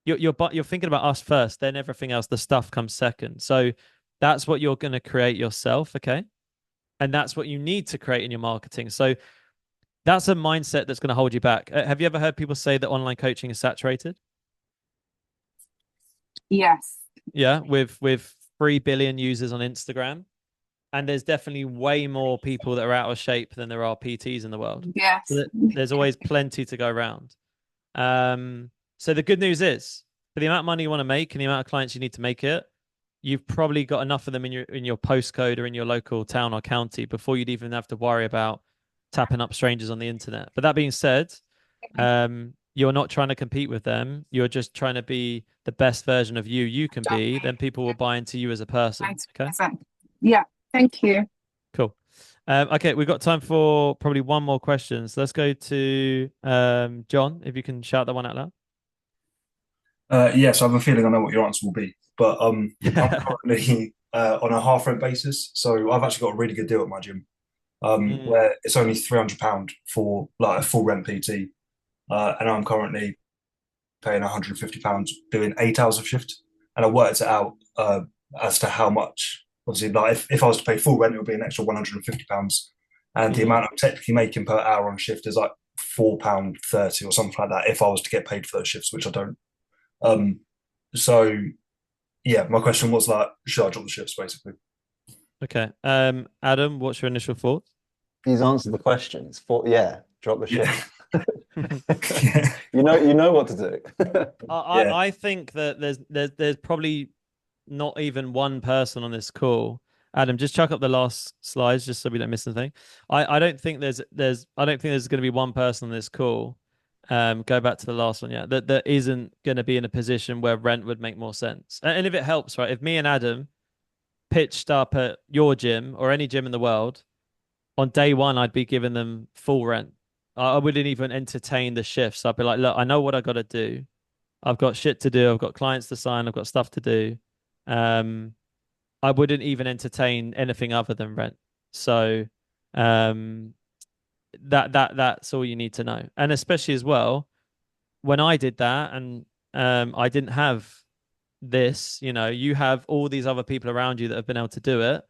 Speaker 1: You're thinking about us first, then everything else, the stuff comes second. So that's what you're going to create yourself, okay? And that's what you need to create in your marketing. So that's a mindset that's going to hold you back. Have you ever heard people say that online coaching is saturated?
Speaker 9: Yes.
Speaker 1: Yeah, with 3 billion users on Instagram, and there's definitely way more people that are out of shape than there are PTs in the world.
Speaker 9: Yes.
Speaker 1: So there's always plenty to go around. So the good news is, for the amount of money you want to make and the amount of clients you need to make it, you've probably got enough of them in your postcode or in your local town or county before you'd even have to worry about tapping up strangers on the internet. But that being said, you're not trying to compete with them. You're just trying to be the best version of you can be. Then people will buy into you as a person. Okay.
Speaker 9: Yeah. Thank you.
Speaker 1: Cool. Okay, we've got time for probably one more question. So let's go to John, if you can shout that one out loud.
Speaker 6: Yes, I have a feeling I know what your answer will be, but I'm currently on a half rent basis, so I've actually got a really good deal at my gym, where it's only £300 for like a full rent PT, and I'm currently paying £150 doing 8 hours of shift, and I worked it out as to how much. Obviously, like if I was to pay full rent, it would be an extra £150, and the amount I'm technically making per hour on shift is like £4.30 or something like that. If I was to get paid for those shifts, which I don't. So yeah, my question was like, should I drop the shifts basically?
Speaker 1: Okay. Adam, what's your initial thoughts?
Speaker 2: He's answered the question. It's for drop the shit.
Speaker 6: Yeah.
Speaker 2: You know what to do.
Speaker 1: I think that there's probably not even one person on this call. Adam, just chuck up the last slides just so we don't miss anything. I don't think there's going to be one person on this call. Go back to the last one, yeah. That isn't going to be in a position where rent would make more sense. And if it helps, right? If me and Adam pitched up at your gym or any gym in the world, on day one, I'd be giving them full rent. I wouldn't even entertain the shifts. I'd be like, look, I know what I got to do. I've got shit to do. I've got clients to sign. I've got stuff to do. Um, I wouldn't even entertain anything other than rent. So, that's all you need to know. And especially as well, when I did that and I didn't have this, you have all these other people around you that have been able to do it.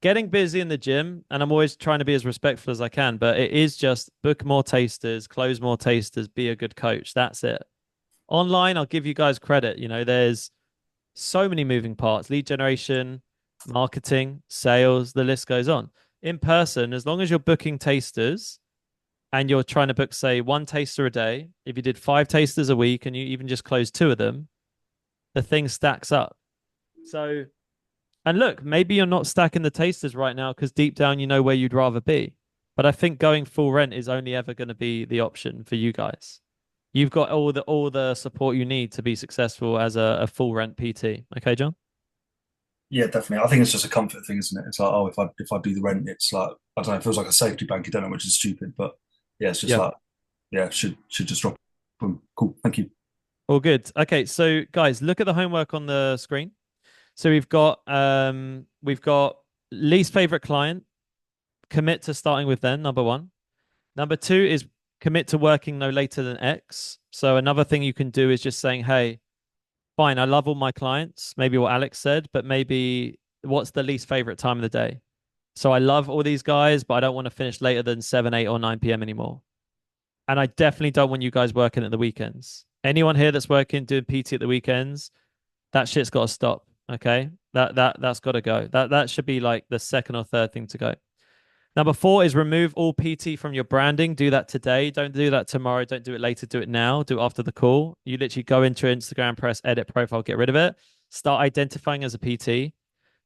Speaker 1: Getting busy in the gym, and I'm always trying to be as respectful as I can, but it is just book more tasters, close more tasters, be a good coach. That's it. Online, I'll give you guys credit. There's so many moving parts: lead generation, marketing, sales, the list goes on. In person, as long as you're booking tasters and you're trying to book, say, one taster a day, if you did 5 tasters a week and you even just close 2 of them, the thing stacks up. So, and look, maybe you're not stacking the tasters right now because deep down you know where you'd rather be. But I think going full rent is only ever going to be the option for you guys. You've got all the support you need to be successful as a full rent PT. Okay, John?
Speaker 6: Yeah, definitely. I think it's just a comfort thing, isn't it? It's like, oh, if I do the rent, it's like, I don't know, it feels like a safety blanket, don't know, which is stupid, but yeah, it's just
Speaker 1: Yeah.
Speaker 6: like, yeah, should just drop them. Cool, thank you.
Speaker 1: All good. Okay, so guys, look at the homework on the screen. So we've got least favorite client, commit to starting with them, number one. Number two is commit to working no later than X. So another thing you can do is just saying, hey, fine, I love all my clients, maybe what Alex said, but maybe what's the least favorite time of the day? So I love all these guys, but I don't want to finish later than 7, 8, or 9 p.m. anymore. And I definitely don't want you guys working at the weekends. Anyone here that's working doing PT at the weekends, that shit's got to stop. Okay, that's got to go. That should be like the second or third thing to go. Number 4 is remove all PT from your branding. Do that today. Don't do that tomorrow. Don't do it later. Do it now. Do it after the call. You literally go into Instagram, press edit profile, get rid of it. Start identifying as a PT.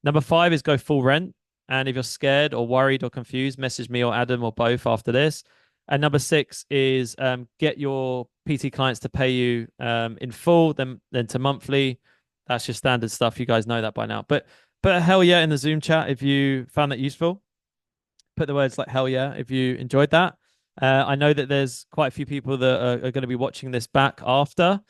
Speaker 1: Number 5 is go full rent. And if you're scared or worried or confused, message me or Adam or both after this. And number 6 is get your PT clients to pay you in full, then to monthly. That's your standard stuff. You guys know that by now. But hell yeah in the Zoom chat if you found that useful. Put the words like hell yeah if you enjoyed that. I know that there's quite a few people that are going to be watching this back after.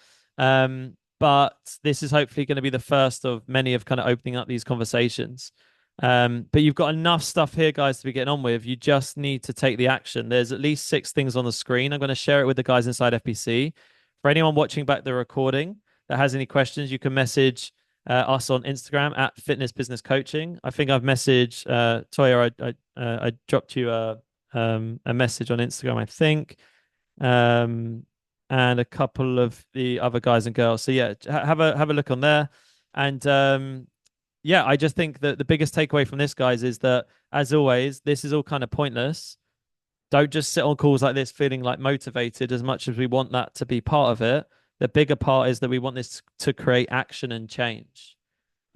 Speaker 1: But this is hopefully going to be the first of many of kind of opening up these conversations. But you've got enough stuff here, guys, to be getting on with. You just need to take the action. There's at least 6 things on the screen. I'm going to share it with the guys inside FPC. For anyone watching back the recording that has any questions, you can message us on Instagram at Fitness Business Coaching. I think I've messaged Toya. I dropped you a message on Instagram, I think, and a couple of the other guys and girls. So yeah, have a look on there, and yeah, I just think that the biggest takeaway from this, guys, is that as always, this is all kind of pointless. Don't just sit on calls like this feeling like motivated as much as we want that to be part of it. The bigger part is that we want this to create action and change.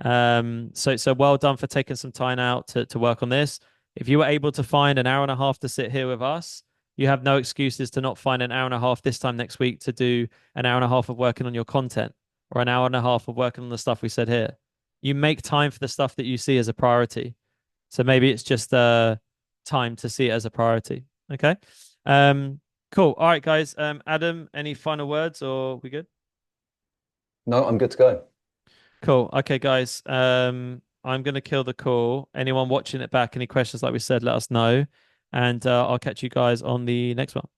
Speaker 1: So well done for taking some time out to work on this. If you were able to find an hour and a half to sit here with us, you have no excuses to not find an hour and a half this time next week to do an hour and a half of working on your content or an hour and a half of working on the stuff we said here. You make time for the stuff that you see as a priority. So maybe it's just time to see it as a priority. Okay. Cool. All right, guys. Adam, any final words or we good?
Speaker 2: No, I'm good to go.
Speaker 1: Cool. Okay, guys. I'm gonna kill the call. Anyone watching it back, any questions, like we said, let us know. And I'll catch you guys on the next one.